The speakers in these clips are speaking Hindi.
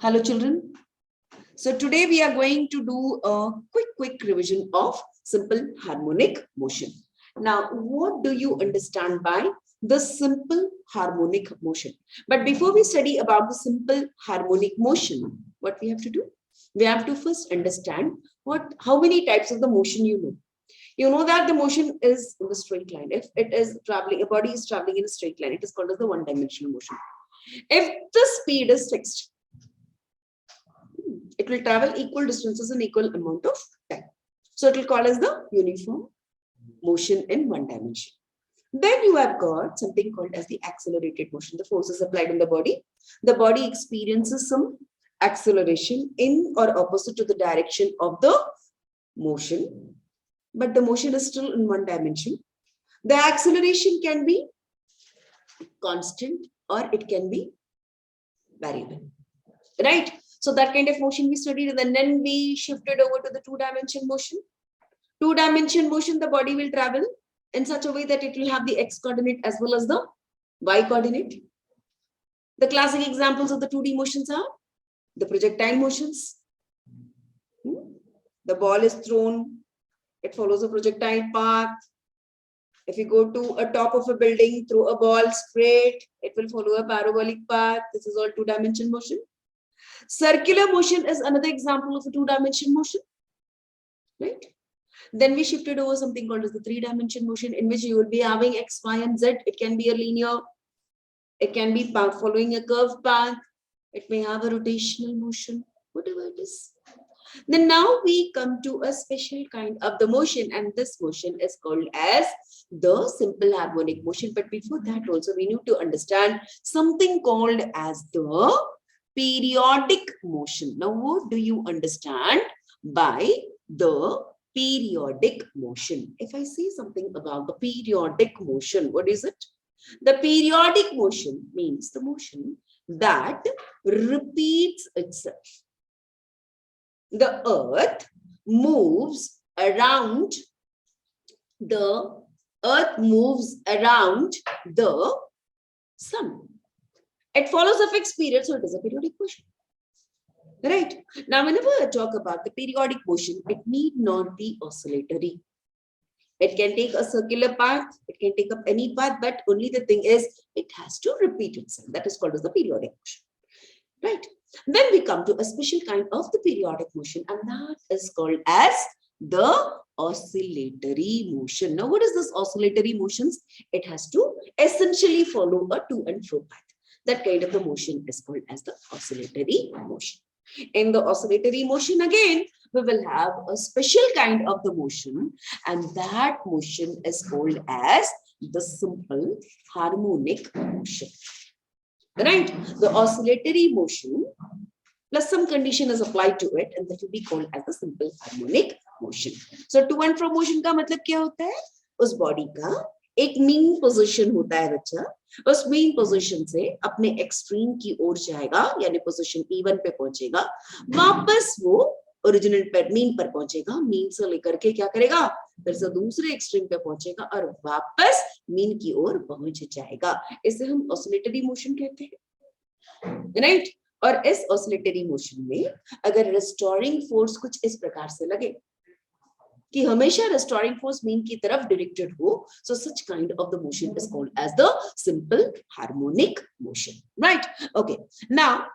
Hello children. So today we are going to do a quick revision of simple harmonic motion. Now, what do you understand by the simple harmonic motion? But before we study about the simple harmonic motion, what we have to do? We have to first understand how many types of the motion you know. You know that the motion is in the straight line. If it is traveling, a body is traveling in a straight line, it is called as the one-dimensional motion. If the speed is fixed, it will travel equal distances in equal amount of time. So it will call as the uniform motion in one dimension. Then you have got something called as the accelerated motion. The force is applied on the body. The body experiences some acceleration in or opposite to the direction of the motion, but the motion is still in one dimension. The acceleration can be constant or it can be variable, right? So that kind of motion we studied, and then we shifted over to the two-dimension motion. Two-dimension motion, the body will travel in such a way that it will have the x coordinate as well as the y coordinate. The classic examples of the 2D motions are the projectile motions. The ball is thrown, it follows a projectile path. If you go to a top of a building, throw a ball straight, it will follow a parabolic path. This is all two-dimension motion. Circular motion is another example of a two-dimension motion, right? Then we shifted over something called as the three-dimension motion, in which you will be having x, y, and z. It can be a linear, it can be following a curved path, it may have a rotational motion, whatever it is. Then now we come to a special kind of the motion, and this motion is called as the simple harmonic motion. But before that also we need to understand something called as the periodic motion. Now, what do you understand by the periodic motion? If I say something about the periodic motion, what is it? The periodic motion means the motion that repeats itself. The earth moves around the sun. It follows a fixed period, so it is a periodic motion. Right? Now, whenever I talk about the periodic motion, it need not be oscillatory. It can take a circular path, it can take up any path, but only the thing is, it has to repeat itself. That is called as the periodic motion. Right? Then we come to a special kind of the periodic motion, and that is called as the oscillatory motion. Now, what is this oscillatory motions? It has to essentially follow a to and fro path. That kind of the motion is called as the oscillatory motion. In the oscillatory motion, again, we will have a special kind of the motion, and that motion is called as the simple harmonic motion. Right? The oscillatory motion plus some condition is applied to it, and that will be called as the simple harmonic motion. So to and fro motion का मतलब क्या होता है? उस बॉडी का एक मीन पोजीशन होता है बच्चा, उस मीन पोजीशन से अपने एक्सट्रीम की ओर जाएगा, यानी पोजीशन E1 पे पहुंचेगा, वापस वो ओरिजिनल पर मीन पर पहुंचेगा, मीन से लेकर के क्या करेगा, फिर से दूसरे एक्सट्रीम पे पहुंचेगा और वापस मीन की ओर पहुंच जाएगा. इसे हम ऑसिलेटरी मोशन कहते हैं, राइट? और इस ऑसिलेटरी मोशन में अगर रिस्टोरिंग फोर्स कुछ इस प्रकार से लगे कि हमेशा रिस्टोरिंग फोर्स मीन की तरफ डायरेक्टेड हो, so such kind of the motion is called as the simple harmonic motion. Right? Okay. Now,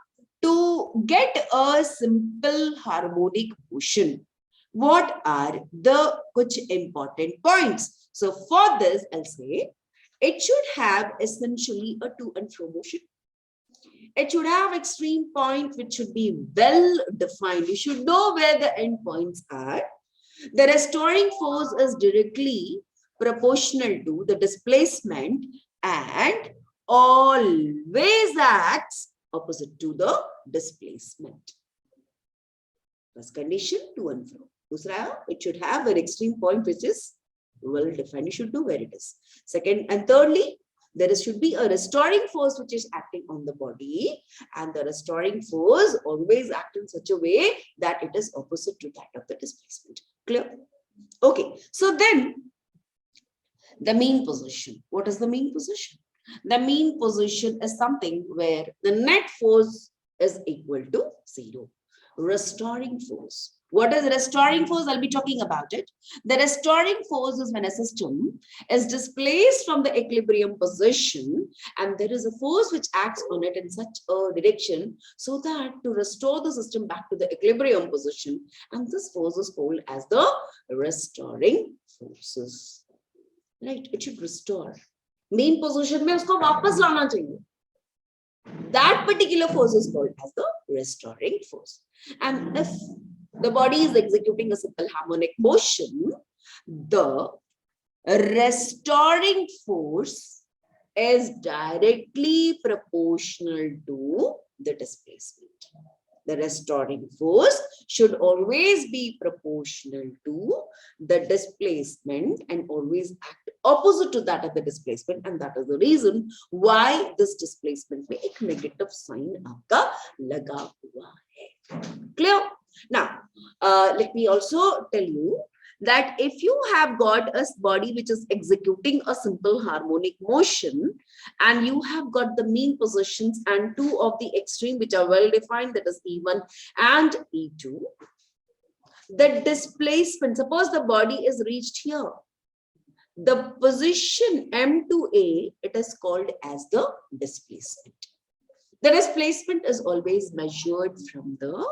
to get a simple harmonic motion, what are the kuch important points? So for this, I'll say it should have essentially a to and fro motion. It should have extreme point which should be well defined. You should know where the end points are. The restoring force is directly proportional to the displacement and always acts opposite to the displacement. First condition, to and fro. Dusra, it should have an extreme point which is well defined. You should know where it is. Second and thirdly, there should be a restoring force which is acting on the body, and the restoring force always acts in such a way that it is opposite to that of the displacement. Clear? Okay. So then the mean position. What is the mean position? The mean position is something where the net force is equal to 0. Restoring force. What is restoring force? I'll be talking about it. The restoring force is when a system is displaced from the equilibrium position and there is a force which acts on it in such a direction so that to restore the system back to the equilibrium position, and this force is called as the restoring forces. Right? It should restore. Main position में उसको वापस लाना चाहिए. That particular force is called as the restoring force. And if the body is executing a simple harmonic motion, the restoring force is directly proportional to the displacement. The restoring force should always be proportional to the displacement and always act opposite to that of the displacement, and that is the reason why this displacement में एक negative sign आपका लगा हुआ है. Clear? Now, let me also tell you that if you have got a body which is executing a simple harmonic motion and you have got the mean positions and two of the extreme which are well defined, that is E1 and E2, the displacement, suppose the body is reached here, the position M to A, it is called as the displacement. The displacement is always measured from the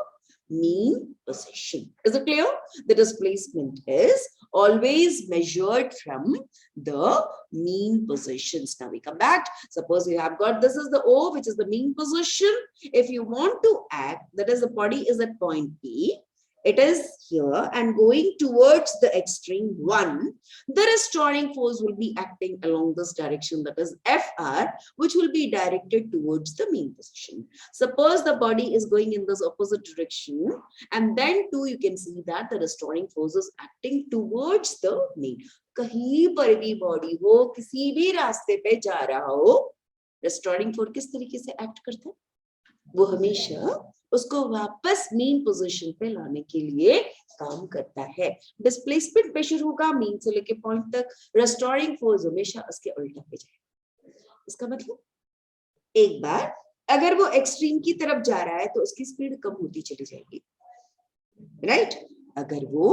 mean position. Is it clear? The displacement is always measured from the mean positions. Now we come back. Suppose you have got, this is the O, which is the mean position. If you want to act, that is the body is at point P. It is here and going towards the extreme 1, the restoring force will be acting along this direction, that is FR, which will be directed towards the mean position. Suppose the body is going in this opposite direction, and then too you can see that the restoring force is acting towards the mean. कहीं पर भी body हो, किसी भी रास्ते पे जा रहा हो, restoring force किस तरीके से act करता है? वो हमेशा उसको वापस मीन पोजीशन पे लाने के लिए काम करता है. डिस्प्लेसमेंट प्रेशर होगा मीन से लेके पॉइंट तक, रेस्टोरिंग फोर्स हमेशा उसके उल्टा पे जाएगा. इसका मतलब एक बार अगर वो एक्सट्रीम की तरफ जा रहा है तो उसकी स्पीड कम होती चली जाएगी, राइट? अगर वो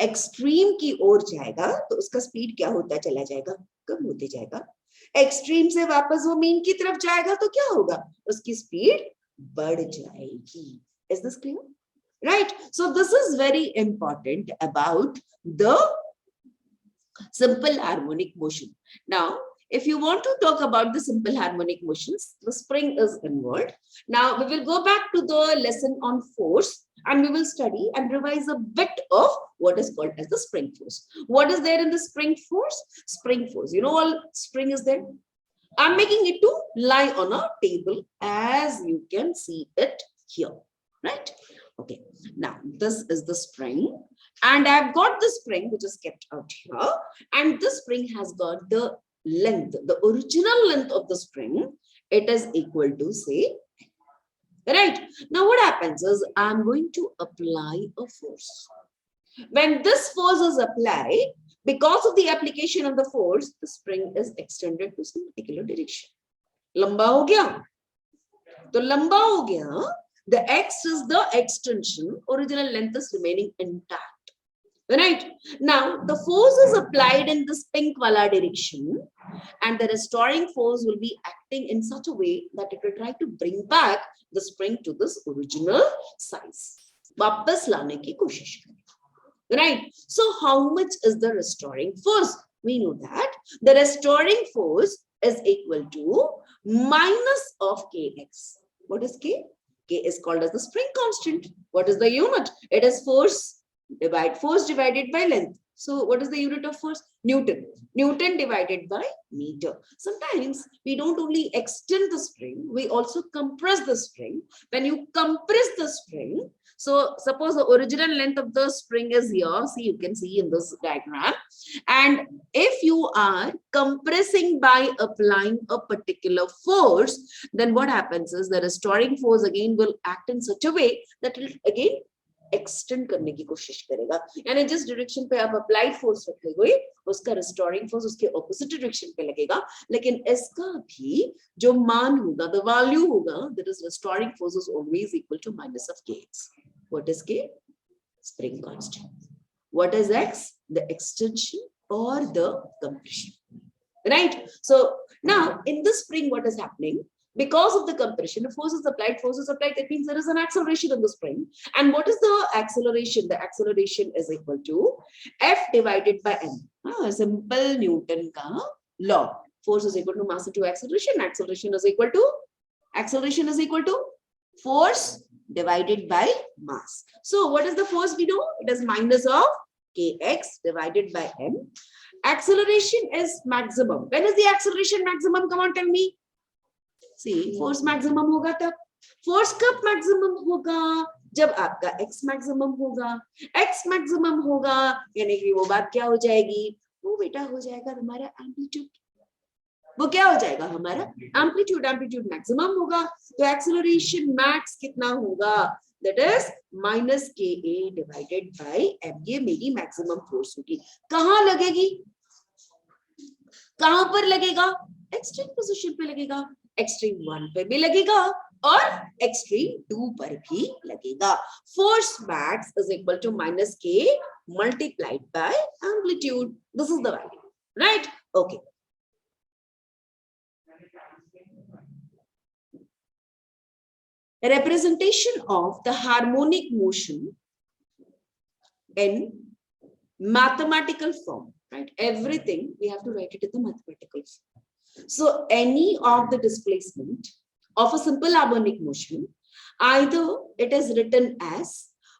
एक्सट्रीम की ओर जाएगा तो उसका स्पीड क्या होता चला जाएगा? कम होते जाएगा. एक्सट्रीम से वापस वो मीन की तरफ जाएगा तो क्या होगा? उसकी स्पीड बढ़ जाएगी. Is this clear? Right? So this is very important about the simple harmonic motion. Now, if you want to talk about the simple harmonic motions, the spring is involved. Now, we will go back to the lesson on force and we will study and revise a bit of what is called as the spring force. What is there in the spring force? Spring force. You know, all spring is there. I'm making it to lie on a table as you can see it here, right? Okay, now this is the spring and I've got the spring which is kept out here, and this spring has got the length, the original length of the spring, it is equal to say, right? Now what happens is I'm going to apply a force. When this force is applied, because of the application of the force, the spring is extended to some particular direction. Lamba ho gaya. So lamba ho gaya. The x is the extension. Original length is remaining intact. Right? Now the force is applied in this pink wala direction, and the restoring force will be acting in such a way that it will try to bring back the spring to this original size. वापस लाने की कोशिश करें. Right? So how much is the restoring force? We know that the restoring force is equal to minus of kx. What is k? K is called as the spring constant. What is the unit? It is force divided by length. So what is the unit of force? Newton. Newton divided by meter. Sometimes we don't only extend the spring, we also compress the spring. When you compress the spring, so suppose the original length of the spring is here. See, you can see in this diagram. And if you are compressing by applying a particular force, then what happens is the restoring force again will act in such a way that it will again extend करने की कोशिश करेगा, यानी जिस डायरेक्शन पे आप अप्लाइड फोर्स रखोगे उसका रिस्टोरिंग फोर्स उसके ऑपोजिट डायरेक्शन पे लगेगा, लेकिन इसका भी जो मान होगा, द वैल्यू होगा, that is restoring force is always equal to minus of kx. What is k? Spring constant. What is x? The extension or the compression, right? So now in this spring what is happening? Because of the compression, the force is applied, that means there is an acceleration in the spring. And what is the acceleration? The acceleration is equal to F divided by m. Simple Newton ka law. Force is equal to mass into acceleration. Acceleration is equal to force divided by mass. So what is the force we know? It is minus of kx divided by m. Acceleration is maximum. When is the acceleration maximum? Come on, tell me. See, force maximum होगा तब. Force कब maximum होगा? जब आपका x maximum होगा. X maximum होगा यानी कि वो बात क्या हो जाएगी? वो बेटा हो जाएगा हमारा एम्पलीट्यूड. वो क्या हो जाएगा हमारा एम्पलीट्यूड मैक्सिमम होगा. तो एक्सेलरेशन मैक्स कितना होगा? That is minus KA divided by m. ये मेरी मैक्सिमम फोर्स होगी. कहां लगेगी? कहां पर लगेगा? एक्सट्रीम पोजीशन पे लगेगा. एक्सट्रीम 1 पे भी लगेगा और एक्सट्रीम 2 पर भी लगेगा. Force max is equal to minus K multiplied by amplitude. This is the value, right? Okay. A representation of the harmonic motion in mathematical form, right? Everything we have to write it in the mathematical form. So any of the displacement of a simple harmonic motion, either it is written as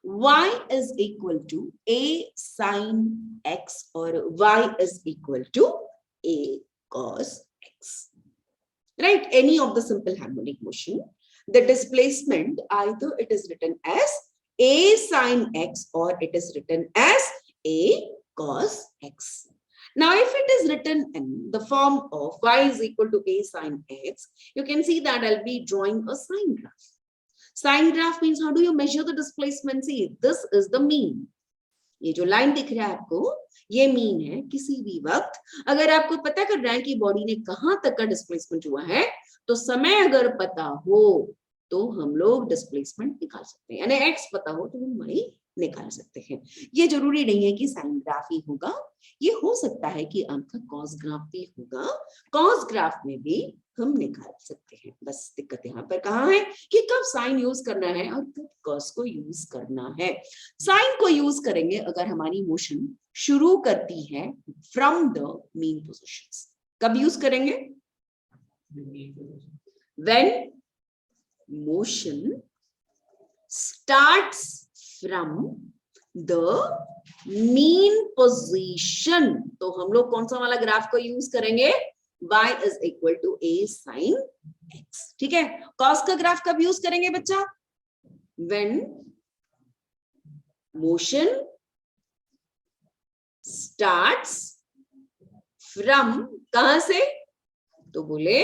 y is equal to a sin x or y is equal to a cos x, right? Any of the simple harmonic motion, the displacement, either it is written as a sin x or it is written as a cos x. Now, if it is written in the form of y is equal to a sin x, you can see that I'll be drawing a sine graph. Sine graph means how do you measure the displacement? See, this is the mean. ये जो लाइन दिख रहा है आपको, ये मीन है. किसी भी वक्त अगर आपको पता कर रहा है कि बॉडी ने कहां तक का डिस्प्लेसमेंट हुआ है, तो समय अगर पता हो तो हम लोग डिस्प्लेसमेंट निकाल सकते हैं. यानी एक्स पता हो तो हम वाई निकाल सकते हैं. ये जरूरी नहीं है कि साइन ग्राफ ही होगा, ये हो सकता है कि आपका कॉस ग्राफ भी होगा. कॉस ग्राफ में भी हम निकाल सकते हैं. बस दिक्कत यहाँ पर कहाँ है कि कब साइन यूज करना है और कब कॉस को यूज करना है. साइन को यूज करेंगे अगर हमारी मोशन शुरू करती है फ्रॉम द मीन पोजीशंस. कब यूज करेंगे? When motion starts from the mean position, तो हम लोग कौन सा वाला ग्राफ को यूज करेंगे? y is equal to a sin x. ठीक है. cos का ग्राफ कब यूज करेंगे बच्चा? When motion starts from, कहां से? तो बोले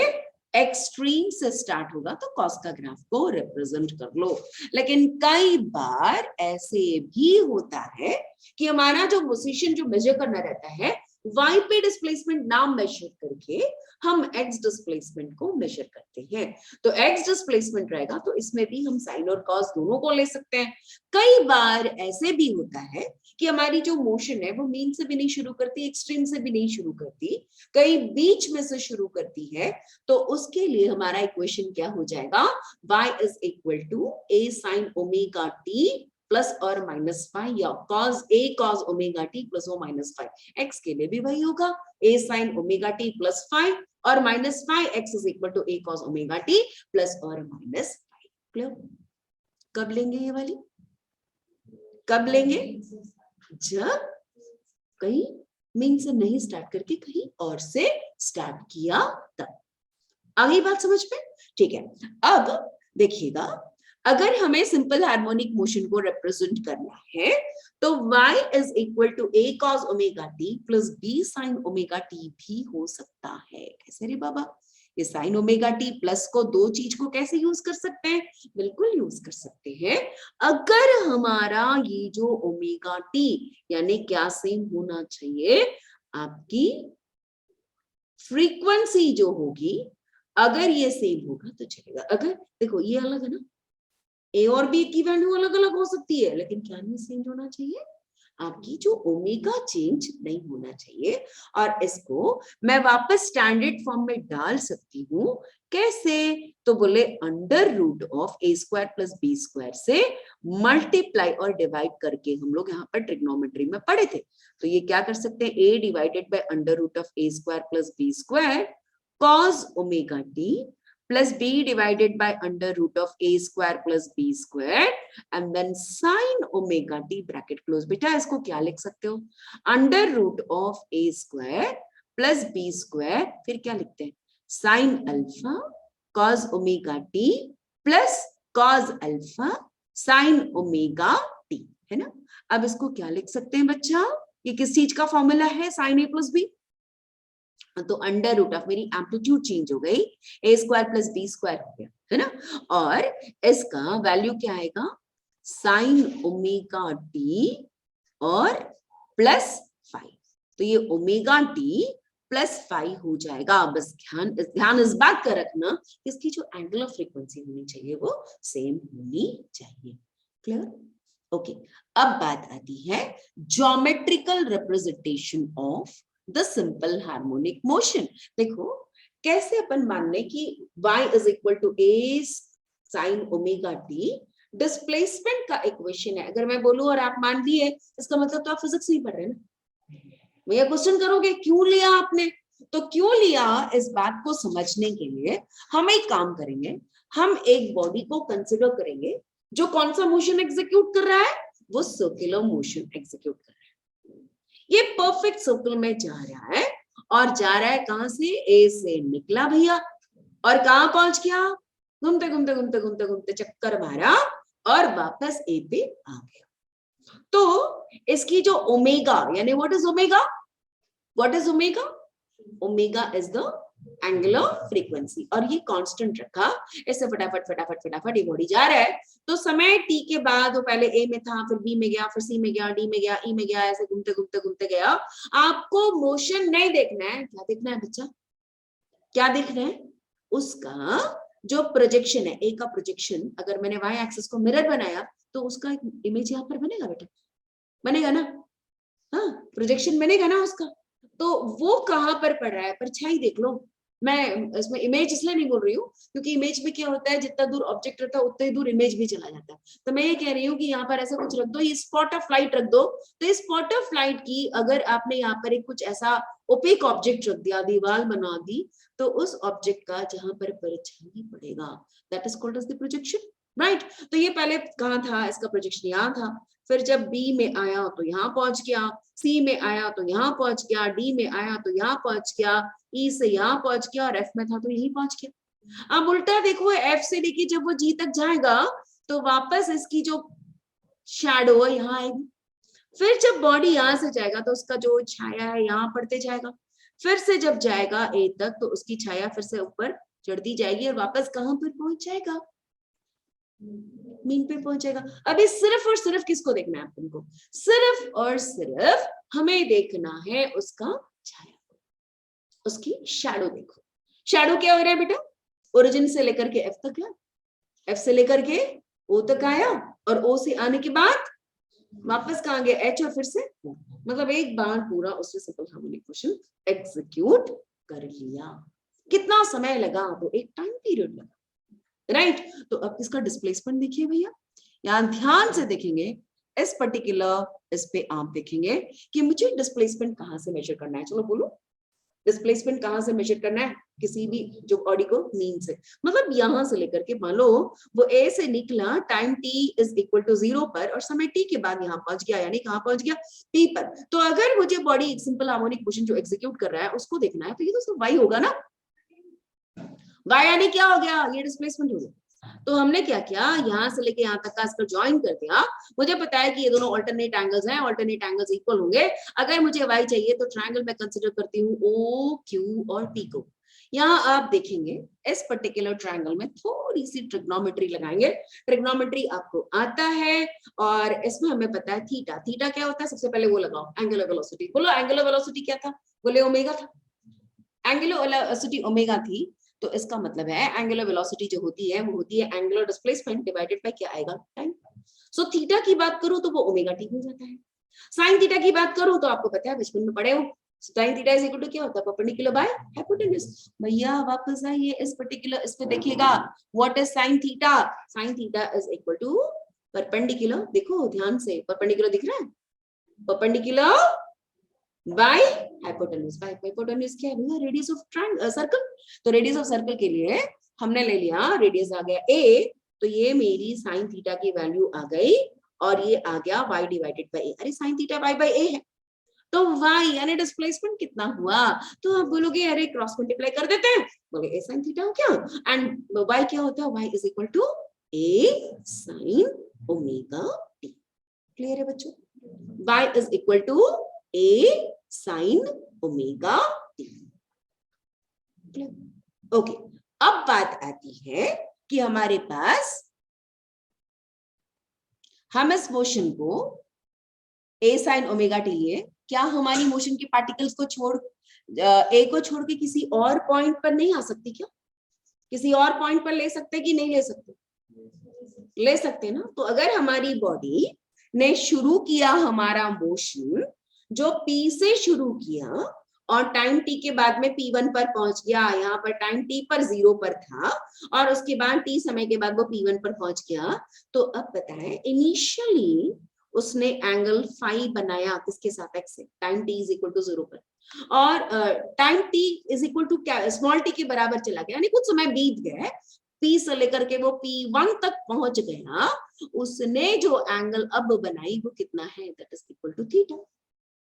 एक्सट्रीम से स्टार्ट होगा तो कॉस का ग्राफ को रिप्रेजेंट कर लो. लेकिन कई बार ऐसे भी होता है कि हमारा जो पोजीशन जो मेजर करना रहता है, y पे डिस्प्लेसमेंट ना मेजर करके हम x डिस्प्लेसमेंट को मेजर करते हैं. तो x डिस्प्लेसमेंट रहेगा तो इसमें भी हम साइन और कॉस दोनों को ले सकते हैं. कई बार ऐसे भी होता है कि हमारी जो मोशन है वो मीन से भी नहीं शुरू करती, एक्सट्रीम से भी नहीं शुरू करती, कहीं बीच में से शुरू करती है. तो उसके लिए हमारा इक्वेशन क्या हो जाएगा? y is equal to a sin omega t plus और माइनस फाइव, या cos a cos omega t plus or minus five. x के लिए भी वही होगा, a sin omega t plus 5 और minus 5. x is equal to a cos omega t plus और माइनस 5. कब लेंगे ये वाली? कब लेंगे? जब कहीं मीन से नहीं स्टार्ट करके कहीं और से स्टार्ट किया तब. आ गई बात समझ में? ठीक है. अब देखिएगा, अगर हमें सिंपल हार्मोनिक मोशन को रिप्रेजेंट करना है तो y is equal to a cos omega t plus b sin omega t भी हो सकता है. कैसे रे बाबा? ये साइन ओमेगा टी प्लस को दो चीज को कैसे यूज कर सकते हैं? बिल्कुल यूज कर सकते हैं अगर हमारा ये जो ओमेगा टी यानी क्या सेम होना चाहिए, आपकी फ्रीक्वेंसी जो होगी अगर ये सेम होगा तो चलेगा। अगर देखो ये अलग है ना, ए और बी की वैल्यू अलग अलग हो सकती है लेकिन क्या नहीं चेंज होना चाहिए, आपकी जो ओमेगा चेंज नहीं होना चाहिए। और इसको मैं वापस स्टैंडर्ड फॉर्म में डाल सकती हूँ, कैसे? तो बोले under root of A square plus B square से मल्टीप्लाई और डिवाइड करके, हम लोग यहाँ पर ट्रिग्नोमेट्री में पढ़े थे, तो ये क्या कर सकते हैं, a divided by under root of A square plus B square cos omega t plus b divided by under root of a square plus b square and then sin omega t bracket close। बेटा इसको क्या लिख सकते हो, under root of a square plus b square, फिर क्या लिखते हैं, sin alpha cos omega t plus cos alpha sin omega t, है ना। अब इसको क्या लिख सकते हैं बच्चा, ये किस चीज का फॉर्मूला है, sin a plus b, तो अंडर रूट ऑफ, मेरी एम्पलीट्यूड चेंज हो गई, ए स्क्वायर प्लस बी स्क्वायर हो गया, है ना। और इसका वैल्यू क्या आएगा, साइन ओमेगा टी और प्लस 5, तो ये ओमेगा टी प्लस 5 हो जाएगा। बस ध्यान इस बात का रखना, इसकी जो एंगुलर फ्रीक्वेंसी होनी चाहिए वो सेम होनी चाहिए। क्लियर? ओके, अब बात आती है geometrical representation of the simple harmonic motion. देखो कैसे अपन मान लें कि y is equal to A sine omega T, displacement का इक्वेशन है। अगर मैं बोलूं और आप मान लिए, इसका मतलब तो आप फिजिक्स नहीं पढ़ रहे ना। भैया क्वेश्चन करोगे क्यों लिया आपने, तो क्यों लिया इस बात को समझने के लिए हम एक काम करेंगे, हम एक बॉडी को कंसिडर करेंगे जो कौन सा मोशन एग्जीक्यूट कर रहा है, वो सर्कुलर मोशन एग्जीक्यूट कर रहा है। ये परफेक्ट सर्कल में जा रहा है और जा रहा है कहां से, ए से निकला भैया और कहां पहुंच गया, घूमते घूमते घूमते घूमते घूमते चक्कर मारा और वापस ए पे आ गया। तो इसकी जो ओमेगा यानी what is omega, what is omega, omega is the angular frequency और ये कांस्टेंट रखा, इससे फटाफट फटाफट फटाफट ये बॉडी जा रहा है। तो समय टी के बाद वो पहले ए में था, फिर बी में गया, फिर सी में गया, डी में गया, ई में गया, ऐसे घूमते घूमते घूमते गया। आपको मोशन नहीं देखना है, क्या देखना है बच्चा, क्या देखना है, उसका जो प्रोजेक्शन है, ए का प्रोजेक्शन। अगर मैंने वाई एक्सिस को मिरर बनाया तो उसका एक इमेज यहाँ पर बनेगा बेटा, बनेगा ना, हाँ प्रोजेक्शन बनेगा ना उसका। तो वो कहां पर पड़ रहा है, परछाई देख लो। मैं इसमें इमेज इसलिए नहीं बोल रही हूँ क्योंकि इमेज में क्या होता है, जितना दूर ऑब्जेक्ट रहता है उतने ही दूर इमेज भी चला जाता है। तो मैं ये कह रही हूँ कि यहाँ पर ऐसा कुछ रख दो, ये स्पॉट ऑफ लाइट रख दो। तो इस स्पॉट ऑफ लाइट की अगर आपने यहाँ पर एक कुछ ऐसा ओपेक ऑब्जेक्ट रख दिया, दीवार बना दी, तो उस ऑब्जेक्ट का जहां पर परछाई पड़ेगा that is called as the projection, right. तो ये पहले कहाँ था, इसका प्रोजेक्शन यहाँ था, फिर जब बी में आया तो यहाँ पहुंच गया, सी में आया तो यहाँ पहुंच गया, डी में आया तो यहाँ पहुंच गया, ई से यहाँ पहुंच गया और एफ में था तो यही पहुंच गया। अब उल्टा देखो, एफ से लेके जब वो जी तक जाएगा तो वापस इसकी जो शैडो है यहाँ आएगी, फिर जब बॉडी यहाँ से जाएगा तो उसका जो छाया है यहाँ पड़ते जाएगा, फिर से जब जाएगा ए तक तो उसकी छाया फिर से ऊपर चढ़ती जाएगी और वापस कहां पर पहुंच जाएगा, मीन पे पहुंचेगा। अभी सिर्फ और सिर्फ किसको देखना है आपको, सिर्फ और सिर्फ हमें देखना है उसका छाया, उसकी शैडो देखो। शैडो क्या हो रहा है बेटा, ओरिजिन से लेकर के एफ तक है, एफ से लेकर के ओ तक आया और ओ से आने के बाद वापस कहां गया, एच और फिर से ओ। मतलब एक बार पूरा उसने सिंपल हार्मोनिक मोशन एग्जीक्यूट कर लिया। कितना समय लगा, तो एक टाइम पीरियड लगा, राइट। तो अब इसका डिस्प्लेसमेंट देखिए भैया, यहां ध्यान से देखेंगे इस पर्टिकुलर, इस पे आप देखेंगे कि मुझे डिस्प्लेसमेंट कहां से मेजर करना है। चलो बोलो, डिस्प्लेसमेंट कहां से मेजर करना है, किसी भी जो बॉडी को मीन से, मतलब यहां से लेकर के, मान लो वो ए से निकला time t is equal to 0 पर और समय t के बाद यहाँ पहुंच गया, यानी कहां पहुंच गया, p पर। तो अगर मुझे बॉडी सिंपल हार्मोनिक मोशन जो एग्जीक्यूट कर रहा है उसको देखना है तो ये तो सिर्फ y होगा ना, y यानी क्या हो गया, ये डिस्प्लेसमेंट हो गया। तो हमने क्या किया, यहाँ से लेके यहाँ तक का इसका ज्वाइन कर दिया। मुझे पता है कि ये दोनों ऑल्टरनेट एंगल्स हैं, ऑल्टरनेट एंगल्स इक्वल होंगे। अगर मुझे y चाहिए तो ट्रायंगल में कंसीडर करती हूँ ओ क्यू और p को। यहाँ आप देखेंगे इस पर्टिकुलर ट्रायंगल में थोड़ी सी ट्रिग्नोमेट्री लगाएंगे। ट्रिग्नोमेट्री आपको आता है और इसमें हमें पता है थीटा। थीटा क्या होता है? सबसे पहले वो लगाओ, एंगुलर वेलोसिटी। बोलो एंगुलर वेलोसिटी क्या था? बोले ओमेगा था। एंगुलर वेलोसिटी ओमेगा थी, तो इसका मतलब है एंगुलर वेलोसिटी जो होती है वो होती है एंगुलर डिस्प्लेसमेंट डिवाइडेड बाय क्या आएगा? टाइम। सो थीटा की बात करूं तो वो ओमेगा टी हो जाता है। साइन थीटा की बात करूं तो आपको पता है, बचपन में पढ़े हो, sine theta is equal to क्या होता है? Perpendicular by hypotenuse. भैया वापस आइए इस पर्टिकुलर इस पे देखिएगा, what is sine theta? Sine theta is equal to perpendicular, देखो ध्यान से, परपेंडिकुलर दिख रहा है, perpendicular by hypotenuse. By hypotenuse क्या है भैया? Radius of triangle, circle. तो रेडियस ऑफ सर्कल के लिए हमने ले लिया, रेडियस आ गया a, तो ये मेरी साइन थीटा की वैल्यू आ गई और ये आ गया y डिवाइडेड बाय a। अरे sine theta y by a है, तो y यानी डिस्प्लेसमेंट कितना हुआ? तो आप बोलोगे अरे क्रॉस मल्टीप्लाई कर देते हैं, बोले a sin थीटा हो क्या, एंड y क्या होता है? y is equal to a sin omega t। Clear है बच्चों? y is equal to a sin omega t। Okay, अब बात आती है कि हमारे पास हम इस मोशन को a sin ओमेगा t लिए, क्या हमारी मोशन के पार्टिकल्स को छोड़ ए को छोड़ के किसी और पॉइंट पर नहीं आ सकती? क्या किसी और पॉइंट पर ले सकते कि नहीं ले सकते? ले सकते ना। तो अगर हमारी बॉडी ने शुरू किया हमारा मोशन, जो P से शुरू किया और टाइम t के बाद में P1 पर पहुंच गया, यहाँ पर टाइम t पर 0 पर था और उसके बाद t समय के बाद वो P1 पर पहुंच गया, तो अब बताएं इनिशियली उसने एंगल फाई बनाया किसके साथ? एक्स से। Time t is equal to 0 पर, और time t is equal to क्या? स्मॉल t के बराबर चला गया, यानी कुछ समय बीत गया, P से लेकर के वो P1 तक पहुंच गया, उसने जो एंगल अब बनाई वो कितना है? That is equal to theta.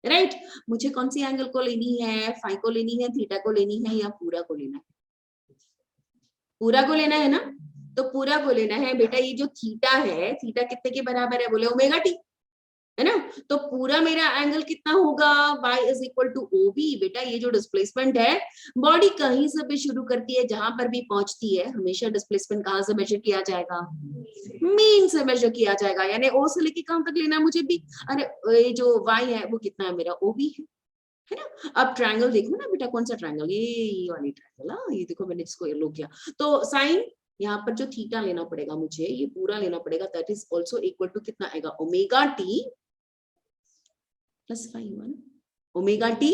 Right? मुझे कौन सी एंगल को लेनी है? फाई को लेनी है, थीटा को लेनी है, या पूरा को लेना है? पूरा को लेना है ना। तो पूरा को लेना है बेटा। ये जो थीटा है, थीटा कितने के बराबर है? बोले ओमेगा टी, है ना। तो पूरा मेरा एंगल कितना होगा? y is equal to O B. बेटा ये जो डिस्प्लेसमेंट है, बॉडी कहीं से भी शुरू करती है, जहां पर भी पहुंचती है, हमेशा डिस्प्लेसमेंट कहां से मेजर किया जाएगा? मीन से मेजर किया जाएगा, यानी ओ से लेके कहां तक लेना है मुझे? बी। अरे ये जो y है वो कितना है मेरा? ओ बी है ना। अब ट्रायंगल देखो ना बेटा, कौन सा ट्रायंगल? ये वाली ट्रायंगल। हाँ ये देखो मैंने इसको येलो किया। तो साइन यहाँ पर जो थीटा लेना पड़ेगा मुझे, ये पूरा लेना पड़ेगा, that is also equal to कितना आएगा? ओमेगा टी प्लस फाइव हुआ ना, ओमेगा टी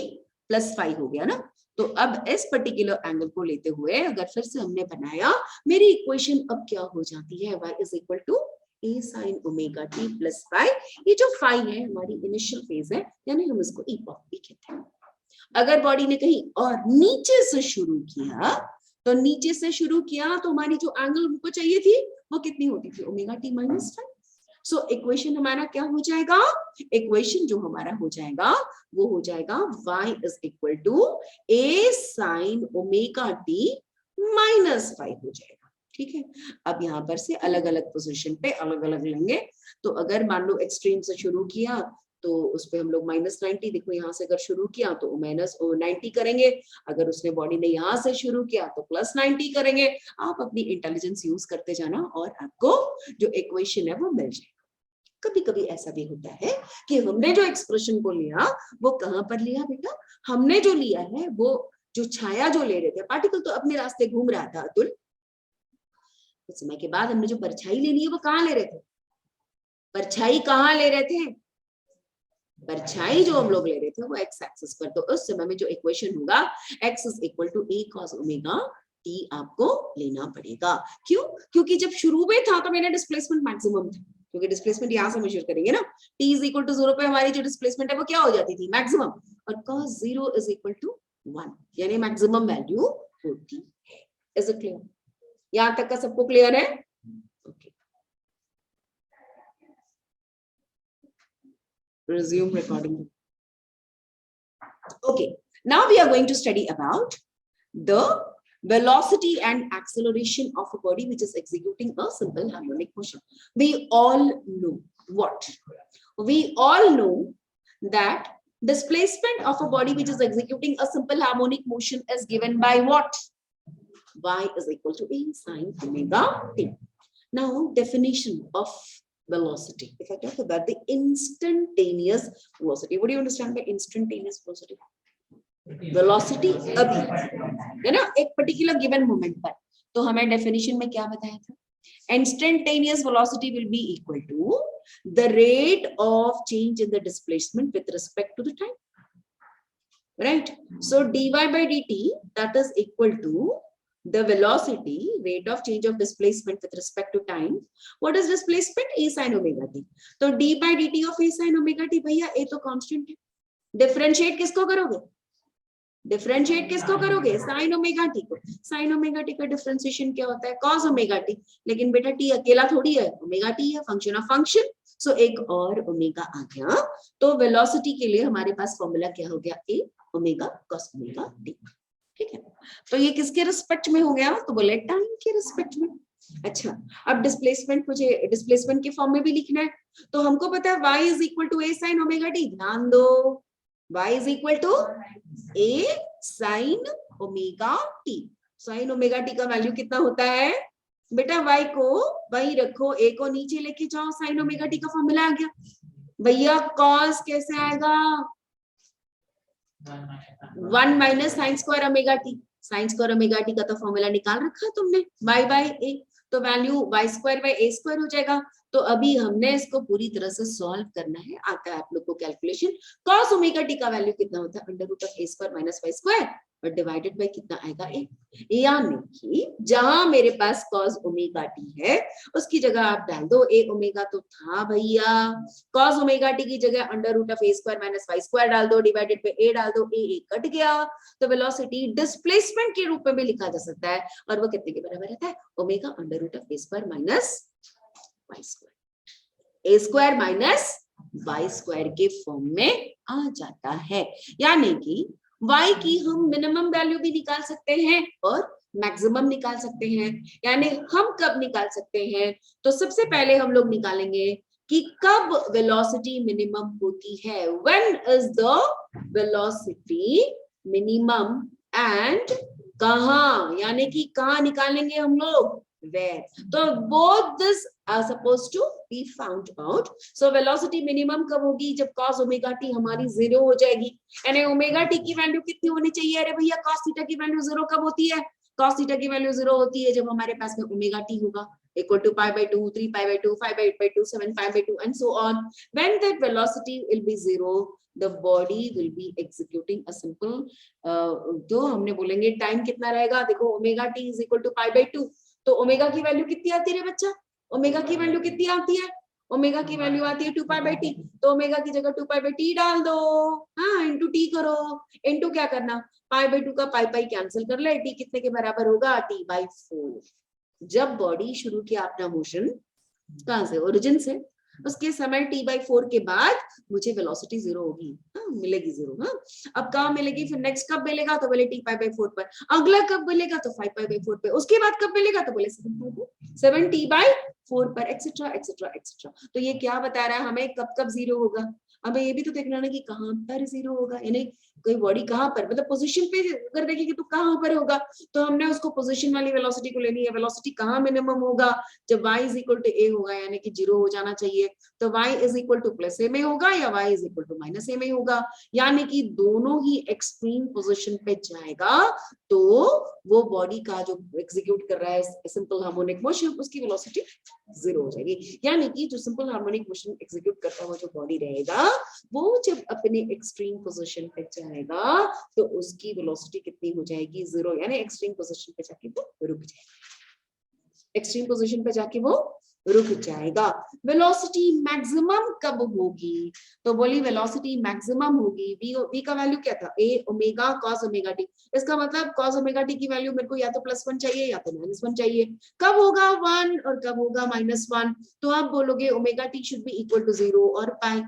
प्लस फाइव हो गया ना। तो अब इस पर्टिकुलर एंगल को लेते हुए अगर फिर से हमने बनाया, मेरी इक्वेशन अब क्या हो जाती है? y is equal to a sin omega t plus five. ये जो फाइव है हमारी इनिशियल फेज है, यानी हम इसको e ऑफ p कहते हैं। अगर बॉडी ने कहीं और नीचे से शुरू किया, तो नीचे से शुरू किया तो हमारी जो एंगल हमको चाहिए थी वो कितनी होती थी? Omega T minus five. So equation हमारा क्या हो जाएगा? इक्वेशन जो हमारा हो जाएगा वो हो जाएगा y is equal to a sin omega t minus five हो जाएगा। ठीक है। अब यहाँ पर से अलग अलग पोजीशन पे अलग अलग लेंगे। तो अगर मान लो एक्सट्रीम से शुरू किया तो उस पे हम लोग -90, देखो यहाँ से अगर शुरू किया तो -90 करेंगे, अगर उसने बॉडी ने यहाँ से शुरू किया तो +90 करेंगे। आप अपनी इंटेलिजेंस यूज करते जाना और आपको जो इक्वेशन है वो मिल जाएगा। कभी कभी ऐसा भी होता है कि हमने जो एक्सप्रेशन को लिया वो कहां पर लिया बेटा? हमने जो लिया है वो जो छाया जो ले रहे थे, पार्टिकल तो अपने रास्ते घूम रहा था अतुल, कुछ समय के बाद हमने जो परछाई ले ली है वो कहाँ ले रहे थे? परछाई कहाँ ले रहे थे? परछाई जो हम लोग ले रहे थे वो एक्स एक्सिस पर। तो उस समय में जो इक्वेशन होगा x is equal to a cos omega t आपको लेना पड़ेगा। क्यों? क्योंकि जब शुरू में था तो मेरा डिस्प्लेसमेंट मैक्सिमम था, क्योंकि डिस्प्लेसमेंट यहाँ से मेजर करेंगे ना। t इज इक्वल टू 0 पे हमारी जो डिस्प्लेसमेंट है वो क्या हो जाती थी? मैक्सिमम। और cos 0 इज इक्वल टू 1, यानी मैक्सिमम वैल्यू होती है। Is it clear? यहाँ तक का सबको क्लियर है? Okay, resume recording. Okay, now we are going to study about the velocity and acceleration of a body which is executing a simple harmonic motion. We all know what? We all know that displacement of a body which is executing a simple harmonic motion is given by what? y is equal to a sin omega t. Now, definition of velocity. If I talk about the instantaneous velocity, what do you understand by instantaneous velocity? Velocity अभी है ना, एक particular given moment पर. तो हमें definition में क्या बताया था? Instantaneous velocity will be equal to the rate of change in the displacement with respect to the time. Right? So dy by dt, that is equal to the velocity, rate of change of displacement with respect to time. What is displacement? A sin omega t. So d by dt of a sin omega t, भैया a तो constant है. Differentiate किसको करोगे? डिफरेंशिएट किसको करोगे? साइन ओमेगा टी को. साइन ओमेगा टी का डिफरेंशिएशन क्या होता है? Cos omega T. लेकिन बेटा टी अकेला थोड़ी है, ओमेगा टी है, फंक्शन ऑफ फंक्शन. सो एक और ओमेगा आ गया. तो वेलोसिटी के लिए हमारे पास फॉर्मूला क्या हो गया? ए ओमेगा कॉस ओमेगा टी. ठीक है. तो ये किसके रिस्पेक्ट में हो गया? तो बोले टाइम के रिस्पेक्ट में. अच्छा, अब डिस्प्लेसमेंट मुझे डिस्प्लेसमेंट के फॉर्म में भी लिखना है. तो हमको पता है y is equal to A sine omega T. ध्यान दो, y is equal to a sin omega t. sin omega t का वैल्यू कितना होता है? बेटा y को वही रखो, a को नीचे लेके जाओ, sin omega t का फॉर्मूला आ गया. भैया cos कैसे आएगा? 1 minus sine square omega T. Sine square omega T का तो फॉर्मूला निकाल रखा तुमने, y बाय a. तो value y square by a square हो जाएगा. तो अभी हमने इसको पूरी तरह से सॉल्व करना है. आता है आप लोग को कैलकुलेशन. cos ओमेगा टी का वैल्यू कितना होता है? Under root of a square minus y square और डिवाइडेड बाय कितना आएगा? a. यानी कि जहां मेरे पास cos ओमेगा टी है उसकी जगह आप डाल दो a ओमेगा. तो था भैया cos ओमेगा टी की जगह under root of a square minus y square डाल दो, डिवाइडेड बाय a डाल दो. a कट गया. तो वेलोसिटी डिस्प्लेसमेंट के रूप में भी लिखा जा सकता है और वो कितने के बराबर रहता है? Omega under root of a square minus y square. a square minus y square के फॉर्म में आ जाता है. यानी कि y की हम मिनिमम वैल्यू भी निकाल सकते हैं और मैक्सिमम निकाल सकते हैं. यानी हम कब निकाल सकते हैं? तो सबसे पहले हम लोग निकालेंगे कि कब वेलोसिटी मिनिमम होती है. When is the velocity minimum and कहां, यानी कि कहां निकालेंगे हम लोग? Where. So both this are supposed to be found out. So velocity minimum कब होगी? जब cos omega t हमारी 0 हो जाएगी. यानी omega t की वैल्यू कितनी होनी चाहिए? अरे भैया cos थीटा की वैल्यू 0 कब होती है? cos थीटा की वैल्यू 0 होती है जब हमारे पास में omega t होगा equal to pi by 2, 3 pi by 2, 5 by 8 by 2, 7 pi by 2 and so on. When that velocity will be 0, the body will be executing a simple जो हमने बोलेंगे टाइम कितना रहेगा? देखो omega t is equal to pi by 2. तो ओमेगा की वैल्यू कितनी आती है बच्चा? ओमेगा की वैल्यू कितनी आती है? ओमेगा की वैल्यू आती है 2 पाई बाय टी. तो ओमेगा की जगह 2 पाई बाय टी डाल दो. हाँ, इनटू टी करो. इनटू क्या करना? पाई बाय 2 का पाई पाई कैंसिल कर ले. टी कितने के बराबर होगा? T by 4. जब बॉडी शुरू किया अपना मोशन कहां से? ओरिजिन से. उसके समय t by 4 के बाद मुझे वेलोसिटी 0 होगी. हाँ, मिलेगी 0. हाँ, अब कहाँ मिलेगी? फिर नेक्स्ट कब मिलेगा? तो बोले t pi by 4 पर. अगला कब मिलेगा? तो 5 pi by 4 पे. उसके बाद कब मिलेगा? तो बोले 7 t by 4 पर, एक्सेट्रा एक्सेट्रा एक्सेट्रा. तो ये क्या बता रहा है हमें? कब कब 0 होगा? हमें ये भी तो देखना है कि कहाँ पर 0 होगा. यानी कोई बॉडी कहाँ पर, मतलब पोजीशन पे अगर देखेंगे तो कहाँ पर होगा. तो हमने उसको पोजीशन वाली वेलोसिटी को लेनी है. वेलोसिटी कहाँ मिनिमम होगा? जब y is equal to a होगा, यानी कि 0 हो जाना चाहिए. तो y is equal to plus a में होगा या y is equal to minus a में होगा. यानी कि दोनों ही एक्सट्रीम पोजीशन पे जाएगा तो वो बॉडी का जो एग्जीक्यूट कर रहा है सिंपल हार्मोनिक मोशन, उसकी वेलोसिटी 0 हो जाएगी. यानी कि जो सिंपल हार्मोनिक मोशन एग्जीक्यूट करता है वो जो बॉडी रहेगा वो जब अपने एक्सट्रीम पोजीशन पे जाएगा तो उसकी वेलोसिटी कितनी हो जाएगी? 0. यानी एक्सट्रीम पोजीशन पे जाके वो रुक जाएगा. एक्सट्रीम पोजीशन पे जाके वो रुक जाएगा. वेलोसिटी मैक्सिमम कब होगी? तो बोली वेलोसिटी मैक्सिमम होगी v का वैल्यू क्या था? a omega cos omega t. इसका मतलब cos ओमेगा t की वैल्यू मेरे को या तो +1 चाहिए या तो -1 चाहिए. कब होगा 1 और कब होगा -1? तो आप बोलोगे omega t should be equal to 0 और पाई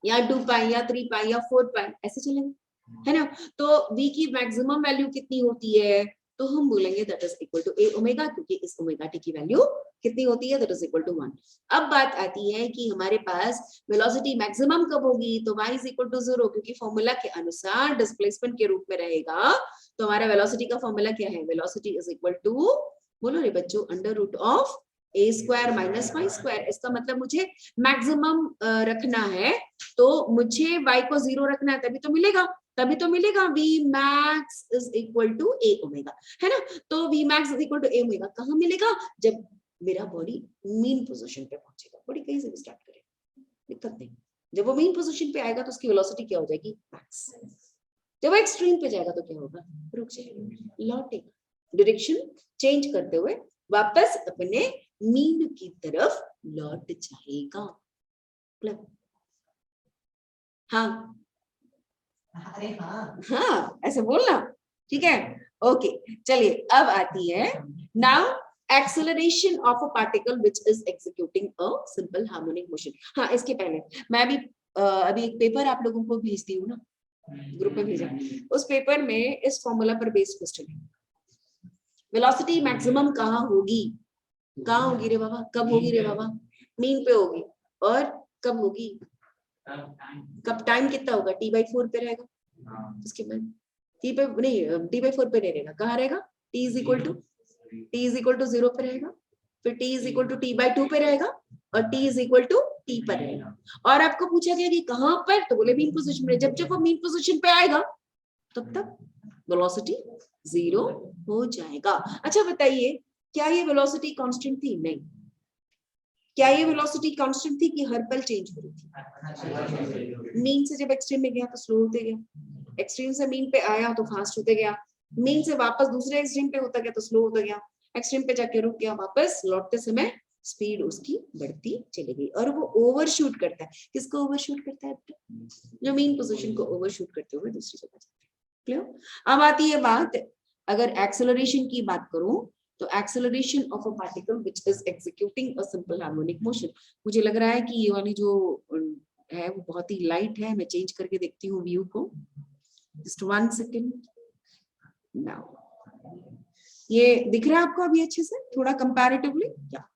या 2 पाई या 3 पाई या 4 पाई, ऐसे चलेगा, है ना. तो v की मैक्सिमम वैल्यू कितनी होती है? तो हम बोलेंगे that is equal to a omega, क्योंकि इस ओमेगा टी की वैल्यू कितनी होती है, दैट इज इक्वल टू 1। अब बात आती है कि हमारे पास वेलोसिटी मैक्सिमम कब होगी, तो y इज इक्वल टू 0, क्योंकि फॉर्मूला के अनुसार डिस्प्लेसमेंट के रूप में रहेगा। तो हमारा वेलोसिटी का फॉर्मूला क्या है, वेलोसिटी इज इक्वल टू, बोलो रे बच्चों, under root of A square minus y square. इसका मतलब मुझे मैक्सिमम रखना है, तो मुझे y को 0 रखना है, तभी तो मिलेगा v max is equal to a omega, है ना। तो v max is equal to a omega कहाँ मिलेगा, जब मेरा बॉडी मीन पोजीशन पे पहुंचेगा। बॉडी कहीं से भी स्टार्ट करे, दिक्कत नहीं। जब वो मीन पोजीशन पे आएगा तो उसकी वेलोसिटी क्या हो जाएगी, मैक्स। जब वो एक्सट्रीम पे जाएगा तो क्या होगा, रुक जाएगा, लौटेगा, डायरेक्शन चेंज करते हुए वापस अपने मीन की तरफ लौट जाएगा। हाँ अरे हाँ ऐसे बोलना, ठीक है। ओके चलिए, अब आती है now acceleration of a particle which is executing a simple harmonic motion. हाँ, इसके पहले मैं भी अभी एक पेपर आप लोगों को भेजती हूँ ना, ग्रुप में भेजा। उस पेपर में इस फॉर्मूला पर बेस्ड क्वेश्चन है, वेलोसिटी मैक्सिमम कहाँ होगी रे बाबा, कब होगी रे बाबा, मीन पे होगी। और कब होगी, कब टाइम कितना होगा, t/4 पे रहेगा। उसके बाद t पे नहीं, t/4 पे नहीं रहेगा, कहाँ रहेगा, t इज इक्वल टू 0 पे रहेगा, फिर t is equal to t/2 पे रहेगा, और t is equal to t पर रहेगा। और आपको पूछा गया कि कहाँ पर, तो बोले मीन पोजीशन में। जब वो मीन पोजीशन पे आएगा तब तक वेलोसिटी 0 हो जाएगा। अच्छा बताइए, क्या ये वेलोसिटी कांस्टेंट थी, नहीं। क्या ये वेलोसिटी कांस्टेंट थी कि हर पल चेंज हो रही थी। मीन से जब एक्सट्रीम में गया तो स्लो होते गया, एक्सट्रीम से मीन पे आया तो फास्ट होते गया, मीन से वापस दूसरे एक्सट्रीम पे होता गया तो स्लो होता गया, एक्सट्रीम पे जाके रुक गया, वापस लौटते समय स्पीड उसकी बढ़ती चली गई। और वो ओवरशूट करता है, किसको ओवरशूट करता है, जो मीन पोजीशन को ओवरशूट करते हुए दूसरी जगह जाता है। क्लियर। अब आती है बात, अगर एक्सेलरेशन की बात करूं तो acceleration of a particle which is executing a simple harmonic motion. मुझे लग रहा है कि ये वाली जो है वो बहुत ही लाइट है, मैं चेंज करके देखती हूँ व्यू को, जस्ट 1 सेकेंड। नाउ ये दिख रहा है आपको अभी अच्छे से, थोड़ा कंपैरेटिवली, या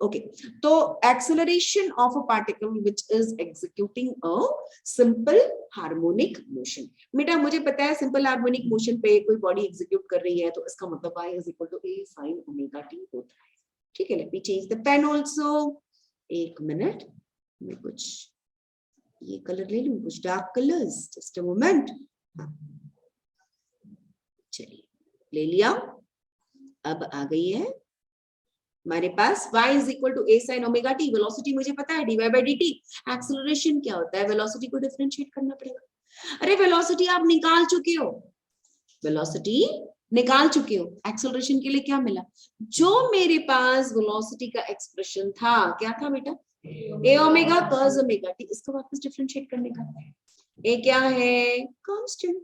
ओके। तो acceleration of a particle which is executing a simple harmonic motion. बेटा मुझे पता है सिंपल हार्मोनिक मोशन पे कोई बॉडी एग्जीक्यूट कर रही है तो इसका मतलब y is equal to a sin omega t होता है, ठीक है। Let me change the pen also, एक मिनट, मैं कुछ ये कलर ले लूं, कुछ dark colours, just a moment. चलिए ले लिया, अब आ गई है हमारे पास y is equal to a sin omega t। Velocity मुझे पता है dy by dt। एक्सेलरेशन क्या होता है, वेलोसिटी को डिफरेंशिएट करना पड़ेगा। अरे वेलोसिटी आप निकाल चुके हो, वेलोसिटी निकाल चुके हो, एक्सेलरेशन के लिए क्या मिला, जो मेरे पास वेलोसिटी का एक्सप्रेशन था, क्या था बेटा, a omega cos omega t। इसको वापस डिफरेंशिएट करने का, a क्या है, कांस्टेंट,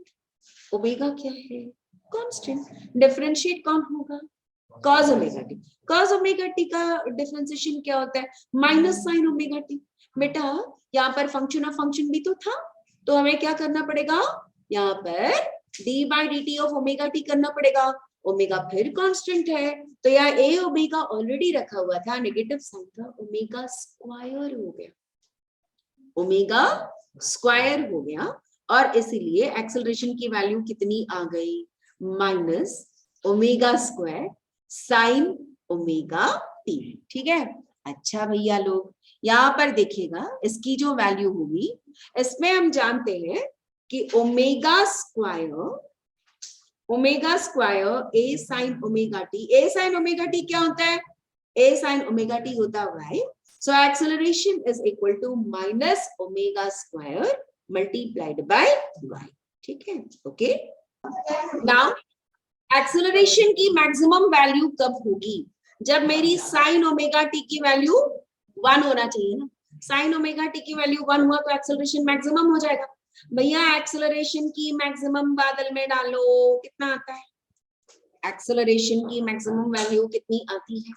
ओमेगा क्या है, कांस्टेंट, डिफरेंशिएट कौन होगा, cos omega T. cos omega T का डिफरेंशिएशन क्या होता है, माइनस साइन ओमेगा टी। बेटा यहाँ पर फंक्शन ऑफ फंक्शन भी तो था, तो हमें क्या करना पड़ेगा, यहाँ पर d by D T of omega T करना पड़ेगा। ओमेगा फिर कांस्टेंट है, तो यहाँ a ओमेगा ऑलरेडी रखा हुआ था, नेगेटिव साइन था, ओमेगा स्क्वायर हो गया, ओमेगा स्क्वायर हो गया, और इसीलिए एक्सेलरेशन की वैल्यू कितनी आ गई, minus omega square sine omega T, ठीक है। अच्छा भैया लोग यहाँ पर देखिएगा, इसकी जो वैल्यू होगी, इसमें हम जानते हैं कि ओमेगा स्क्वायर ए साइन ओमेगा टी, ए साइन ओमेगा टी क्या होता है, ए साइन ओमेगा टी होता है y। So acceleration is equal to minus omega square multiplied by y, ठीक है, ओके। Now एक्सेलरेशन की मैक्सिमम वैल्यू कब होगी, जब मेरी साइन ओमेगा टी की वैल्यू 1 होना चाहिए ना। साइन ओमेगा टी की वैल्यू 1 हुआ तो एक्सेलरेशन मैक्सिमम हो जाएगा। भैया एक्सेलरेशन की मैक्सिमम बादल में डालो, कितना आता है, एक्सेलरेशन की मैक्सिमम वैल्यू कितनी आती है,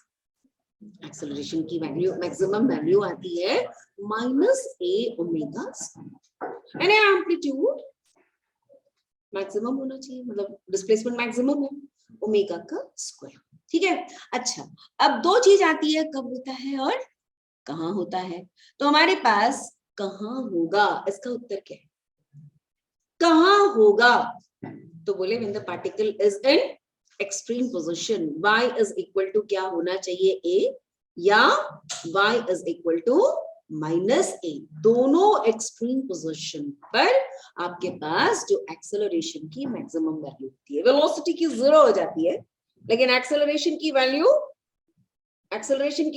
एक्सेलरेशन की वैल्यू मैक्सिमम वैल्यू आती है माइनस ए ओमेगा स्क्वायर, यानी एम्पलीट्यूड मैक्सिमम होना चाहिए, मतलब डिस्प्लेसमेंट मैक्सिमम है, ओमेगा का स्क्वायर। ठीक है, अच्छा अब दो चीज आती है, कब होता है और कहाँ होता है। तो हमारे पास कहाँ होगा, इसका उत्तर क्या है, कहाँ होगा। तो बोले when the particle is in extreme position, y is equal to क्या होना चाहिए, a या y is equal to minus a, दोनों एक्सट्रीम पोजीशन पर आपके पास जो एक्सेलरेशन की मैक्सिमम वैल्यू होती है, वेलोसिटी की जीरो हो जाती है, लेकिन एक्सेलरेशन की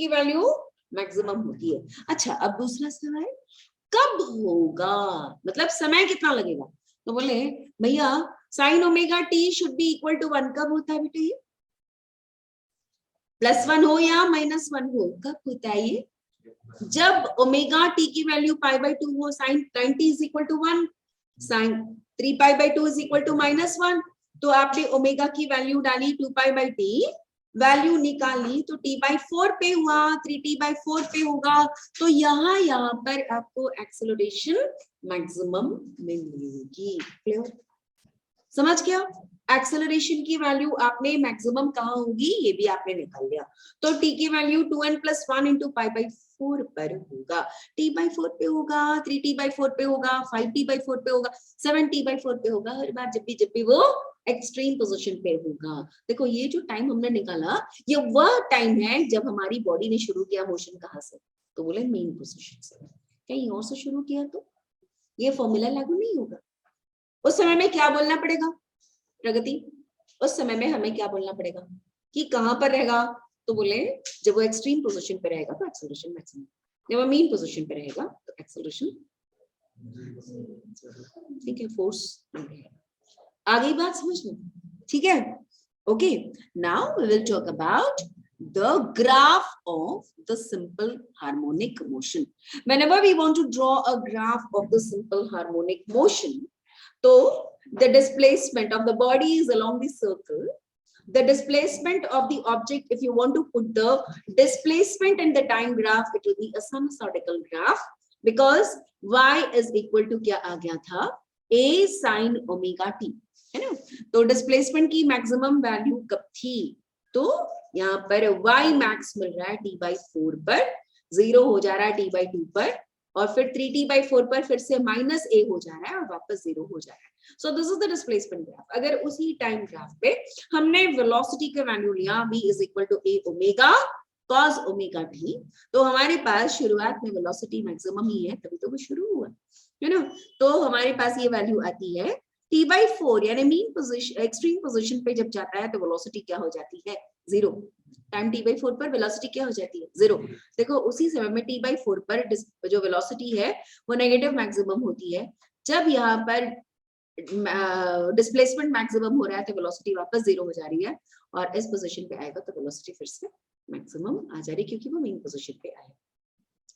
वैल्यू मैक्सिमम होती है। अच्छा अब दूसरा सवाल, कब होगा, मतलब समय कितना लगेगा। तो बोले भैया sine omega t should be equal to 1, कब होता है बेटा ये, +1 हो या -1 हो, कब होता है ये, जब ओमेगा टी की वैल्यू π/2 हो, sine 90 is equal to 1, sine 3π/2 is equal to -1, तो आपने ओमेगा की वैल्यू डाली 2π/t, वैल्यू निकाली तो t/4 पे हुआ, 3t/4 पे होगा, तो यहाँ पर आपको एक्सेलरेशन मैक्सिमम मिलेगी। क्लियर, समझ गया, एक्सेलरेशन की वैल्यू आपने मैक्सिमम कहाँ होगी ये भी आपने निकाल लिया, तो t की वैल्यू 2n+1 इंटू π/4 पर होगा, t/4 पे होगा, 3t/4 पे होगा, 5t/4 पे होगा, 7t/4 पे होगा, हर बार जब भी वो एक्सट्रीम पोजीशन पे होगा। देखो ये जो टाइम हमने निकाला ये वह टाइम है जब हमारी बॉडी ने शुरू किया मोशन, कहाँ से, तो बोले मेन पोजीशन से, कहीं और से शुरू किया तो ये फॉर्मूला लागू नहीं होगा। उस समय में क्या बोलना पड़ेगा प्रगति, उस समय में हमें क्या बोलना पड़ेगा कि कहां पर रहेगा, तो बोले जब वो एक्सट्रीम पोजीशन पे रहेगा तो एक्सेलरेशन मैक्सिमम, जब वो मीन पोजीशन पे रहेगा तो एक्सेलरेशन, ठीक है, फोर्स आगे बात समझ लो, ठीक है। Okay, now we will talk about the graph of the simple harmonic motion. Whenever we want to draw a graph of the simple harmonic motion, so the displacement of the body is along the circle, the displacement of the object, if you want to put the displacement in the time graph, it will be a sinusoidal graph, because y is equal to क्या आ गया था, a sin omega t, है ना। तो डिस्प्लेसमेंट की मैक्सिमम वैल्यू कब थी, तो यहाँ पर y मैक्स मिल रहा है t/4 पर, 0 हो जा रहा है t/2 पर, और फिर 3t/4 पर फिर से -a हो जा रहा है और वापस 0 हो जा रहा है। So this is the displacement graph. अगर उसी टाइम ग्राफ पे हमने वेलोसिटी का वैल्यू लिया v is equal to a omega cos omega t, तो हमारे पास शुरुआत में वेलोसिटी मैक्सिमम ही है, तभी तो वो शुरू हुआ, है ना। तो हमारे पास ये वैल्यू आती है t/4, यानी मीन पोजीशन, एक्सट्रीम पोजीशन पे जब जाता है तो वेलोसिटी क्या हो जाती है, 0। टाइम t/4 पर वेलोसिटी क्या हो जाती है, 0। देखो उसी समय में t/4 पर जो वेलोसिटी है वो नेगेटिव मैक्सिमम होती है, जब यहाँ पर डिस्प्लेसमेंट मैक्सिमम हो रहा है तो वेलोसिटी वापस 0 हो जा रही है, और इस पोजीशन पे आएगा तो वेलोसिटी फिर से मैक्सिमम आ जा रही है, क्योंकि वो मेन पोजीशन पे आया।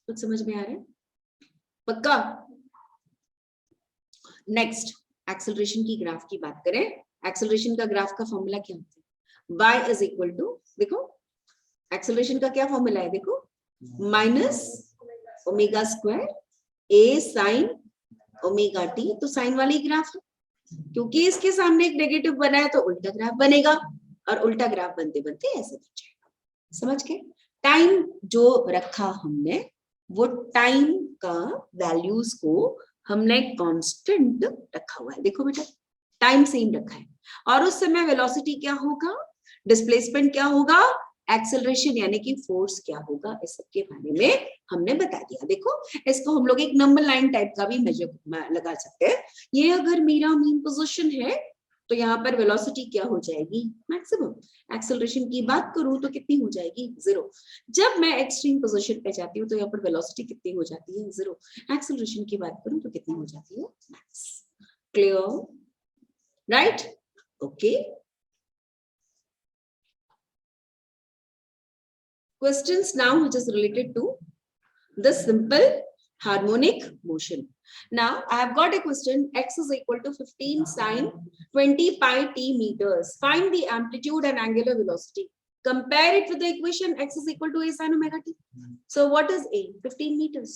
कुछ समझ में आ रहा है, पक्का। नेक्स्ट एक्सेलरेशन की ग्राफ की बात करें, एक्सेलरेशन का ग्राफ का फॉर्मूला क्या होता है, y इज इक्वल टू, देखो एक्सेलरेशन का क्या फॉर्मूला है, देखो minus omega square a sign omega T, तो साइन वाली ग्राफ है, क्योंकि इसके सामने एक नेगेटिव बना है तो उल्टा ग्राफ बनेगा, और उल्टा ग्राफ बनते बनते ऐसे बन जाएगा। समझ के, टाइम जो रखा हमने वो टाइम का वैल्यूज को हमने कांस्टेंट रखा हुआ है, देखो बेटा टाइम सेम रखा है, और उस समय वेलोसिटी क्या होगा, डिस्प्लेसमेंट क्या होगा, एक्सेलरेशन यानी कि फोर्स क्या होगा, इस सब के बारे में हमने बता दिया। देखो इसको हम लोग एक नंबर लाइन टाइप का भी मेजर लगा सकते हैं। ये अगर मेरा मीन पोजीशन है तो यहाँ पर वेलोसिटी क्या हो जाएगी, मैक्सिमम। एक्सेलरेशन की बात करूं तो कितनी हो जाएगी, 0। जब मैं एक्सट्रीम पोजीशन पे जाती हूँ तो यहाँ पर वेलोसिटी कितनी हो जाती है, 0। एक्सेलरेशन की बात करूं तो कितनी हो जाती है, max. Clear, right, okay. Questions now which is related to the simple harmonic motion. Now I have got a question, x is equal to 15 sine 20 pi t meters. Find the amplitude and angular velocity. Compare it with the equation x is equal to a sin omega t. So what is a, 15 meters.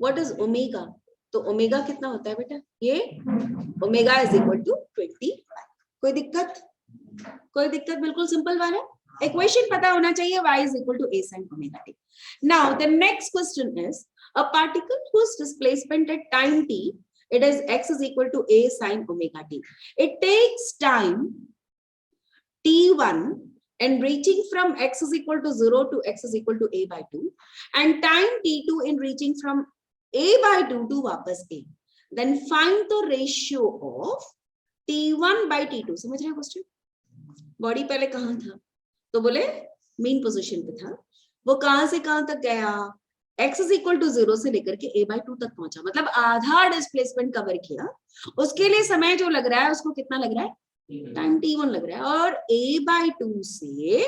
What is omega? तो ओमेगा कितना होता है बेटा, ये omega is equal to 20 pi. कोई दिक्कत, कोई दिक्कत? बिल्कुल सिंपल वाला इक्वेशन पता होना चाहिए, y is equal to a sin omega t. Now the next question is a particle whose displacement at time t, it is x is equal to a sin omega t. It takes time t1 and reaching from x is equal to 0 to x is equal to a by 2 and time t2 in reaching from a by 2 to वापस a. Then find the ratio of t1 by t2. समझ रहे हैं क्वेश्चन? बॉडी पहले कहां था? तो बोले मेन पोजीशन पे था, वो कहां से कहां तक गया? x is equal to 0 से लेकर के a by 2 तक पहुंचा, मतलब आधा डिस्प्लेसमेंट कवर किया. उसके लिए समय जो लग रहा है उसको कितना लग रहा है? टाइम t1 लग रहा है. और a by 2 से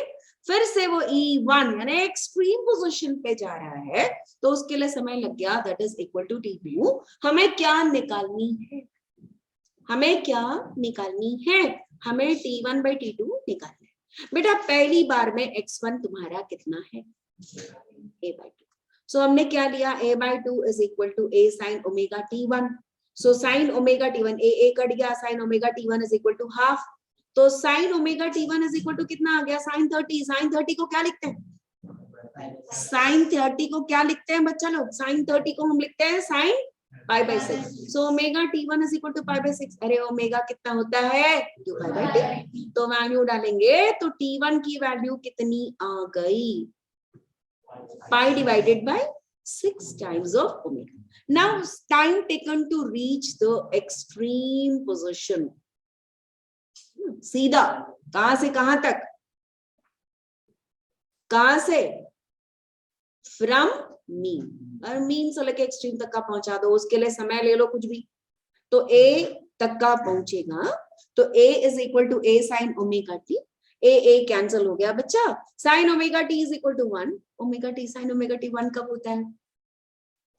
फिर से वो e1 यानी एक्सट्रीम पोजीशन पे जा रहा है, तो उसके लिए समय लग गया, that is equal to t2. हमें क्या निकालनी है? हमें क्या निकालनी है? हमें t1 by t2 निकालना है. बेटा पहली बार में x1 तुम्हारा कितना है? a by 2. सो हमने क्या लिया? a by 2 is equal to a sin omega t1. So sin omega t1 a cut गया, sin omega t1 is equal to half. तो sin omega t1 is equal to कितना आ गया? sin 30. sin 30 को क्या लिखते हैं? sin 30 को क्या लिखते हैं बच्चा लोग? sin 30 को हम लिखते हैं sin pi by 6. So omega t1 is equal to pi by 6. अरे ओमेगा कितना होता है? 2 pi by t. तो वैल्यू डालेंगे तो t1 की वैल्यू कितनी आ गई? pi divided by 6 times of omega. Now time taken to reach the extreme position. सीधा कहां से कहां तक? कहां से? फ्रॉम मीन, और मीन से लेके एक्सट्रीम तक का पहुंचा दो, उसके लिए समय ले लो कुछ भी. तो a तक का पहुंचेगा, तो a is equal to a sin omega t. a cancel हो गया बच्चा. sin omega t is equal to 1. omega t sin omega t 1 कब होता है?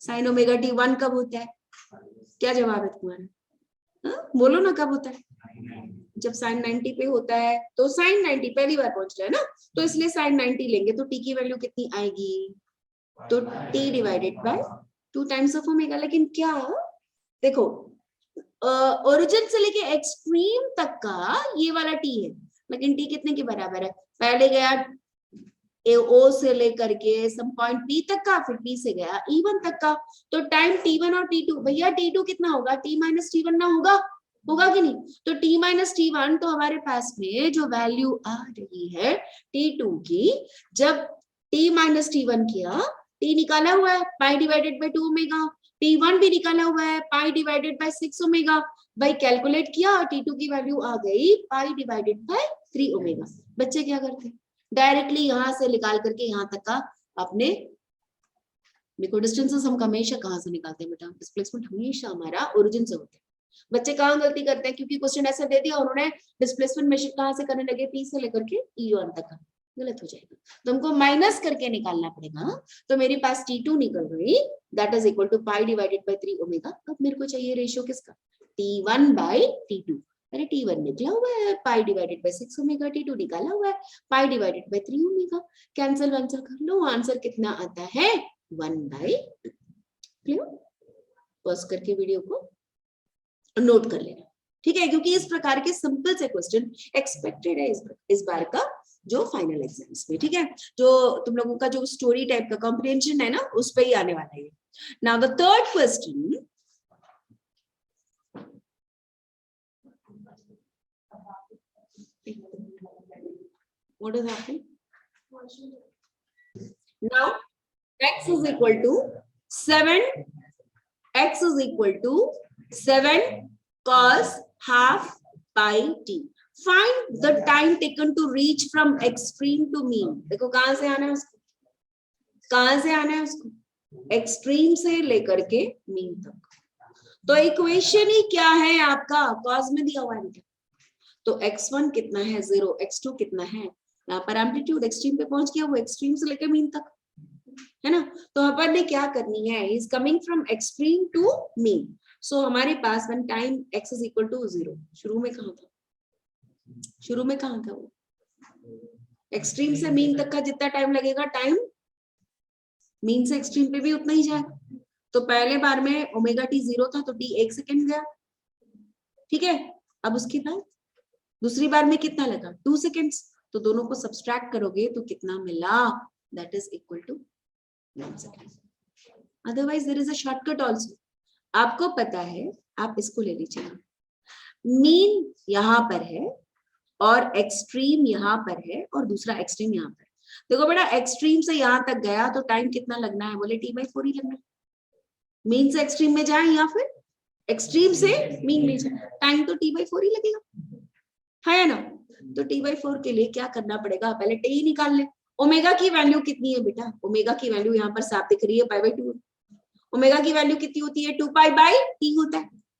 sin omega t 1 कब होता है? क्या जवाब है तुम्हारा? बोलो ना कब होता है? जब sin 90 पे होता है. तो sin 90 पहली बार पहुंच रहा है ना, तो इसलिए sin 90 लेंगे, तो t की वैल्यू कितनी आएगी? तो t divided by 2 times of omega. लेकिन क्या देखो, ओरिजिन से लेके एक्सट्रीम तक का ये वाला t है, लेकिन t कितने के बराबर है? पहले गया o से लेकर के सम पॉइंट p तक का, फिर p से गया e1 तक का. तो टाइम t1 और t2, भैया t2 कितना होगा? t माइनस t1 ना होगा? होगा कि नहीं? तो t माइनस t1, तो हमारे पास में जो वैल्यू आ रही है t2 की, जब t माइनस t1 किया, t निकाला हुआ है pi divided bye 2 omega, t1 भी निकाला हुआ है पाई डिवाइडेड बाय 6 ओमेगा. भाई कैलकुलेट किया, t2 की वैल्यू आ गई पाई डिवाइडेड बाय 3 ओमेगा. बच्चे क्या करते हैं? डायरेक्टली यहां से निकाल करके यहां तक का अपने, देखो डिस्टेंसेस हम हमेशा कहां से निकालते हैं बेटा? डिस्प्लेसमेंट हमेशा हमारा ओरिजिन से होता है. बच्चे कहां गलती करते हैं? क्योंकि क्वेश्चन ऐसा दे दिया, उन्होंने डिस्प्लेसमेंट मेजर कहां से करने लगे? p से लेकर के e1 तक का. गलत हो जाएगा, तो हमको माइनस करके निकालना पड़ेगा. तो मेरे पास t2 निकल गई, that is equal to pi divided by 3 omega. अब मेरे को चाहिए रेशियो किसका? t1 bye t2. अरे t1 निकला हुआ है pi divided bye 6 omega, t2 निकाला हुआ है pi divided by 3 omega. Cancel वैंसिल कर लो, आंसर कितना आता है? 1 बाय 2. क्लियर? पॉज करके वीडियो को नोट कर लेना, ठीक है? क्योंकि इस प्रकार के सिंपल से क्वेश्चन एक्सपेक्टेड है इस बार का जो फाइनल एग्जाम्स में, ठीक है? जो तुम लोगों का जो स्टोरी टाइप का कॉम्प्रिहेंशन है ना, उस पे ही आने वाला है. Now the third question, what is happening now? X is equal to 7, x is equal to 7 cos half pi t. Find the time taken to reach from extreme to mean. देखो कहां से आना है उसको? कहां से आना है उसको? एक्सट्रीम से लेकर के मीन तक. तो इक्वेशन ही क्या है आपका? कॉस में दिया हुआ है. तो x1 कितना है? 0. x2 कितना है? यहाँ पर एम्पलीट्यूड एक्सट्रीम पे पहुंच गया, वो एक्सट्रीम से लेकर मीन तक है ना. तो अपन ने क्या करनी है? Is coming from extreme to mean. So हमारे पास one time x is equal to 0. शुरू में कहां था? शुरू में कहां था वो? एक्सट्रीम से मीन तक का जितना टाइम लगेगा, टाइम मीन से एक्सट्रीम पे भी उतना ही जाएगा. तो पहले बार में ओमेगा t 0 था, तो t 1 सेकेंड गया, ठीक है? अब उसके बाद दूसरी बार में कितना लगा 2 सेकेंड्स, तो दोनों को सब्सट्रैक्ट करोगे तो कितना मिला, that is equal to 1 second. Otherwise there is a shortcut also, आपको पता है, आप इसको ले लीजिए, मीन यहाँ पर है और एक्सट्रीम यहाँ पर है और दूसरा एक्सट्रीम यहाँ पर। देखो बेटा, एक्सट्रीम से यहाँ तक गया तो टाइम कितना लगना है, बोले t/4 ही लगना है। मीन से एक्सट्रीम में जाए या फिर एक्सट्रीम से मीन में जाए, टाइम तो t/4 ही लगेगा, है ना। तो t/4 के लिए क्या करना पड़ेगा, पहले टी ही निकाल ले। ओमेगा की वैल्यू कितनी है बेटा, ओमेगा की वैल्यू यहाँ पर साफ दिख रही है, π/2। ओमेगा की वैल्यू कितनी होती है, 2π/t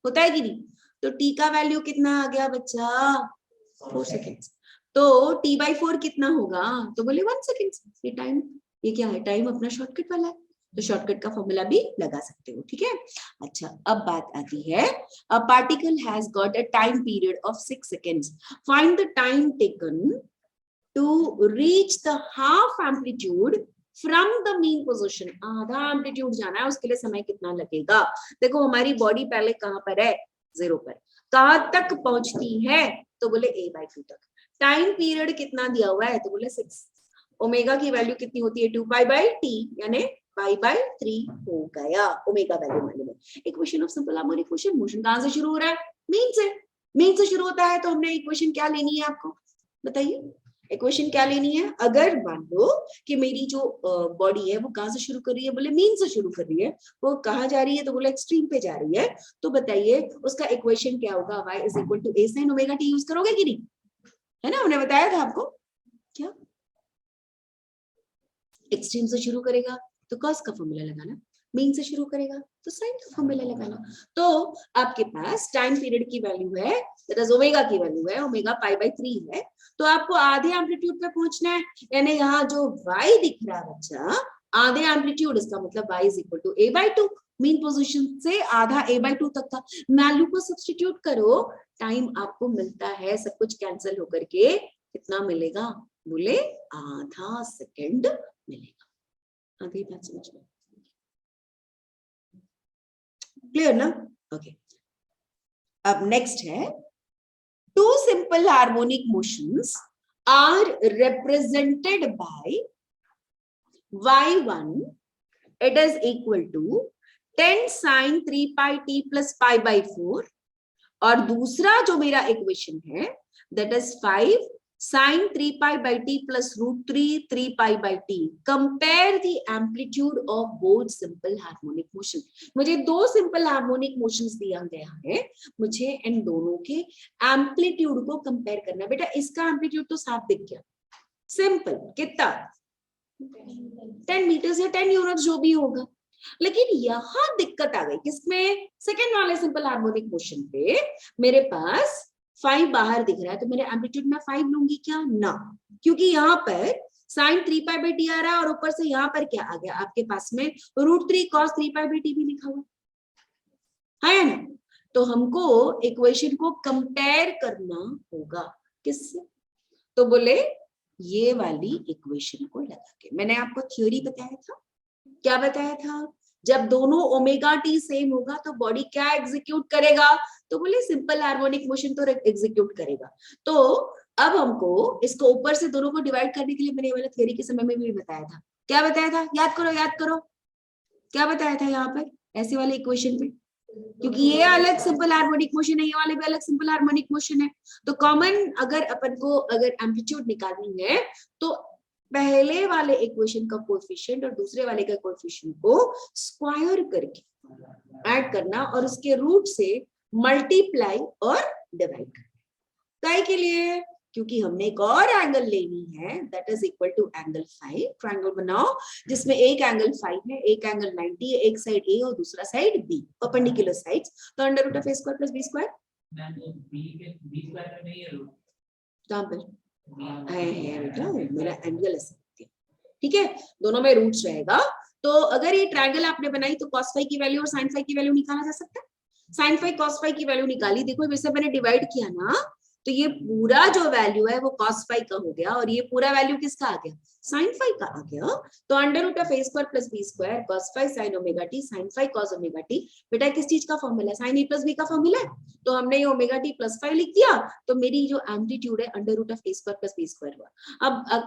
होता है कि नहीं। तो t का वैल्यू कितना आ गया बच्चा, 4 सेकेंड्स। तो t/4 कितना होगा, तो बोले 1 सेकेंड। ये टाइम, ये क्या है, टाइम अपना शॉर्टकट वाला है, तो शॉर्टकट का फॉर्मूला भी लगा सकते हो, ठीक है। अच्छा, अब बात आती है, a particle has got a time period of 6 seconds, find the time taken to reach the half amplitude from the mean position. आधा एम्पलीट्यूड जाना है, उसके लिए समय कितना लगेगा। देखो हमारी बॉडी पहले कहां पर है, 0 पर, कहां तक पहुंचती है, तो बोले a/2 तक। टाइम पीरियड कितना दिया हुआ है, तो बोले 6। ओमेगा की वैल्यू कितनी होती है, 2π/t, यानी π/3 हो गया ओमेगा वैल्यू मालूम है। Equation of simple harmonic motion, motion कहां से शुरू हो रहा है, मीन से। मीन से शुरू होता है तो हमने इक्वेशन क्या लेनी है, आपको बताइए इक्वेशन क्या लेनी है। अगर मान लो कि मेरी जो बॉडी है वो कहां से शुरू कर रही है, बोले मीन से शुरू कर रही है, वो कहां जा रही है, तो बोले एक्सट्रीम पे जा रही है, तो बताइए उसका इक्वेशन क्या होगा, y is equal to a sin omega t। Use करोगे कि नहीं, है ना, हमने बताया था आपको। क्या एक्सट्रीम से शुरू करेगा तो cos का फॉर्मूला लगाना, मीन से शुरू करेगा तो साइन का फॉर्मूला लगाना। तो आपके पास टाइम पीरियड की वैल्यू है, दैट इज ओमेगा की वैल्यू है, ओमेगा π/3 है, तो आपको आधे एम्पलीट्यूड पे पहुंचना है, यानी यहाँ जो y दिख रहा है बच्चा, आधे एम्पलीट्यूड, इसका मतलब y is equal to a/2। Mean position से आधा a/2 तक का वैल्यू को सब्स्टिट्यूट करो, टाइम आपको मिलता है, सब कुछ कैंसिल होकर के कितना मिलेगा, बोले आधा सेकेंड मिलेगा। आधी बात समझ में क्लियर ना, ओके। अब नेक्स्ट है, two simple harmonic motions are represented by y1, it is equal to 10 sin 3πt plus π/4, और दूसरा जो मेरा इक्वेशन है that is 5 sin 3π/t plus √3 3π/t। Compare the amplitude of both simple harmonic motion. मुझे दो सिंपल हार्मोनिक मोशंस दिया गया है, मुझे इन दोनों के एम्पलीट्यूड को कंपेयर करना। बेटा इसका एम्पलीट्यूड तो साफ दिख गया, सिंपल, कितना 10 मीटर्स या 10 यूनिट्स जो भी होगा। लेकिन यहां दिक्कत आ गई किसमें, सेकेंड वाले सिंपल हार्मोनिक मोशन पे मेरे पास 5 बाहर दिख रहा है, तो मेरे एम्पलीट्यूड में 5 लूंगी क्या, ना, क्योंकि यहाँ पर sin 3π/t आ रहा है और ऊपर से यहाँ पर क्या आ गया आपके पास में √3 cos 3π/t भी लिखा हुआ है ना। तो हमको इक्वेशन को कंपेयर करना होगा किससे, तो बोले ये वाली इक्वेशन को लगा के। मैंने आपको थ्योरी बताया था, क्या बताया था, जब दोनों ओमेगा टी सेम होगा तो बॉडी क्या एग्जीक्यूट करेगा, तो बोले सिंपल हार्मोनिक मोशन तो एग्जीक्यूट करेगा। तो अब हमको इसको ऊपर से दोनों को डिवाइड करने के लिए मैंने वाला थ्योरी के समय में भी बताया था, क्या बताया था, याद करो याद करो, क्या बताया था यहाँ पर ऐसे वाले इक्वेशन पे, क्योंकि ये अलग सिंपल हार्मोनिक मोशन है, ये वाले भी अलग सिंपल हार्मोनिक मोशन है, तो कॉमन अगर अपन को अगर एम्पलीट्यूड निकालनी है तो पहले वाले इक्वेशन का कोएफिशिएंट और दूसरे वाले का कोएफिशिएंट को स्क्वायर करके ऐड करना और उसके रूट से मल्टीप्लाई और डिवाइड करना। काय के लिए, क्योंकि हमने एक और एंगल लेनी है that is equal to angle 5। Triangle बनाओ जिसमें एक एंगल 5 है, एक एंगल 90 है, एक साइड ए और दूसरा साइड बी, परपेंडिकुलर साइड्स, तो under root of a square plus b square, कहां पर है बेटा, मेरा एंगल है, ठीक है, दोनों में रूट्स रहेगा। तो अगर ये ट्रायंगल आपने बनाई तो cos फाई की वैल्यू और sin फाई की वैल्यू निकाला जा सकता है। sin फाई cos फाई की वैल्यू निकाली, देखो वैसे मैंने डिवाइड किया ना, तो ये पूरा जो वैल्यू है वो cos phi का हो गया और ये पूरा वैल्यू किसका आ गया, sin phi का आ गया। तो under root of a square plus b square cos phi sin omega t sin phi cos omega t, बेटा किस चीज का फॉर्मूला है, sin a प्लस b का फॉर्मूला है। तो हमने ये ओमेगा t प्लस phi लिख दिया, तो मेरी जो एम्पलीट्यूड है under root of a square plus b square हुआ।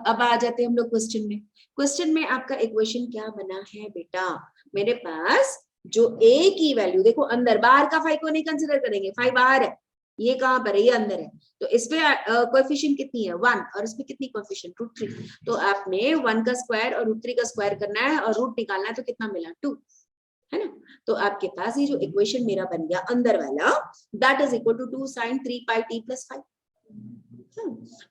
अब आ जाते हैं हम लोग क्वेश्चन में। क्वेश्चन में आपका इक्वेशन क्या बना है बेटा, मेरे पास जो a की वैल्यू देखो अंदर, बाहर का फाई को नहीं कंसिडर करेंगे, फाई बाहर है, ये कहां पर है, ये अंदर है। तो इसमें कोएफिशिएंट कितनी है 1 और इसमें कितनी कोएफिशिएंट √3। तो आपने 1 का स्क्वायर और √3 का स्क्वायर करना है और रूट निकालना है, तो कितना मिला 2, है ना। तो आपके पास ये जो इक्वेशन मेरा बन गया अंदर वाला, that is equal to 2 sin 3 pi t plus 5,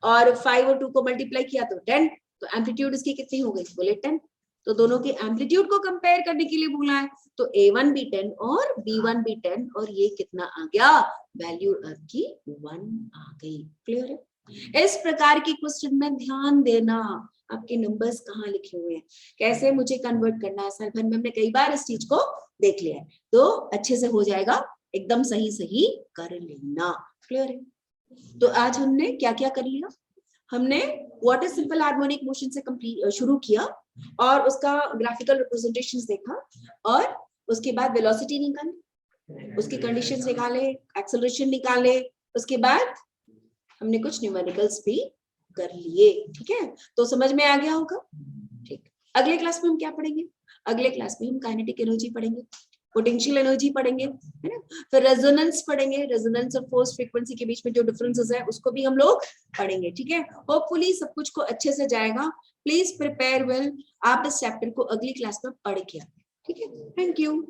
और 5 और 2 को मल्टीप्लाई किया तो 10, तो एम्पलीट्यूड इसकी कितनी हो गई, बोले 10। तो दोनों के एम्पलीट्यूड को कंपेयर करने के लिए बोला है, तो A1 भी 10 और B1 भी 10, और ये कितना आ गया, वैल्यू आपकी 1 आ गई। क्लियर है। इस प्रकार के क्वेश्चन में ध्यान देना, आपके नंबर्स कहाँ लिखे हुए हैं, कैसे मुझे कन्वर्ट करना है, साल भर में हमने कई बार इस चीज को देख लिया है, तो अच्छे से हो जाएगा, एकदम सही सही कर लेना। क्लियर है। तो आज हमने क्या क्या कर लिया, हमने what is simple harmonic motion से कंप्लीट शुरू किया और उसका ग्राफिकल रिप्रेजेंटेशंस देखा, और उसके बाद वेलोसिटी निकाली, उसकी कंडीशंस निकाले, एक्सेलरेशन निकाले, उसके बाद हमने कुछ न्यूमेरिकल्स भी कर लिए। ठीक है, तो समझ में आ गया होगा। ठीक, अगले क्लास में हम क्या पढ़ेंगे, अगले क्लास में हम काइनेटिक एनर्जी पढ़ेंगे, पोटेंशियल एनर्जी पढ़ेंगे, है ना, फिर रेजोनेंस पढ़ेंगे, रेजोनेंस और फोर्स फ्रीक्वेंसी के बीच में जो डिफरेंसेस है उसको भी हम लोग पढ़ेंगे। ठीक है, होपफुली सब कुछ को अच्छे से जाएगा। प्लीज प्रिपेयर वेल, आप इस चैप्टर को अगली क्लास में पढ़ के आए। ठीक है, थैंक यू।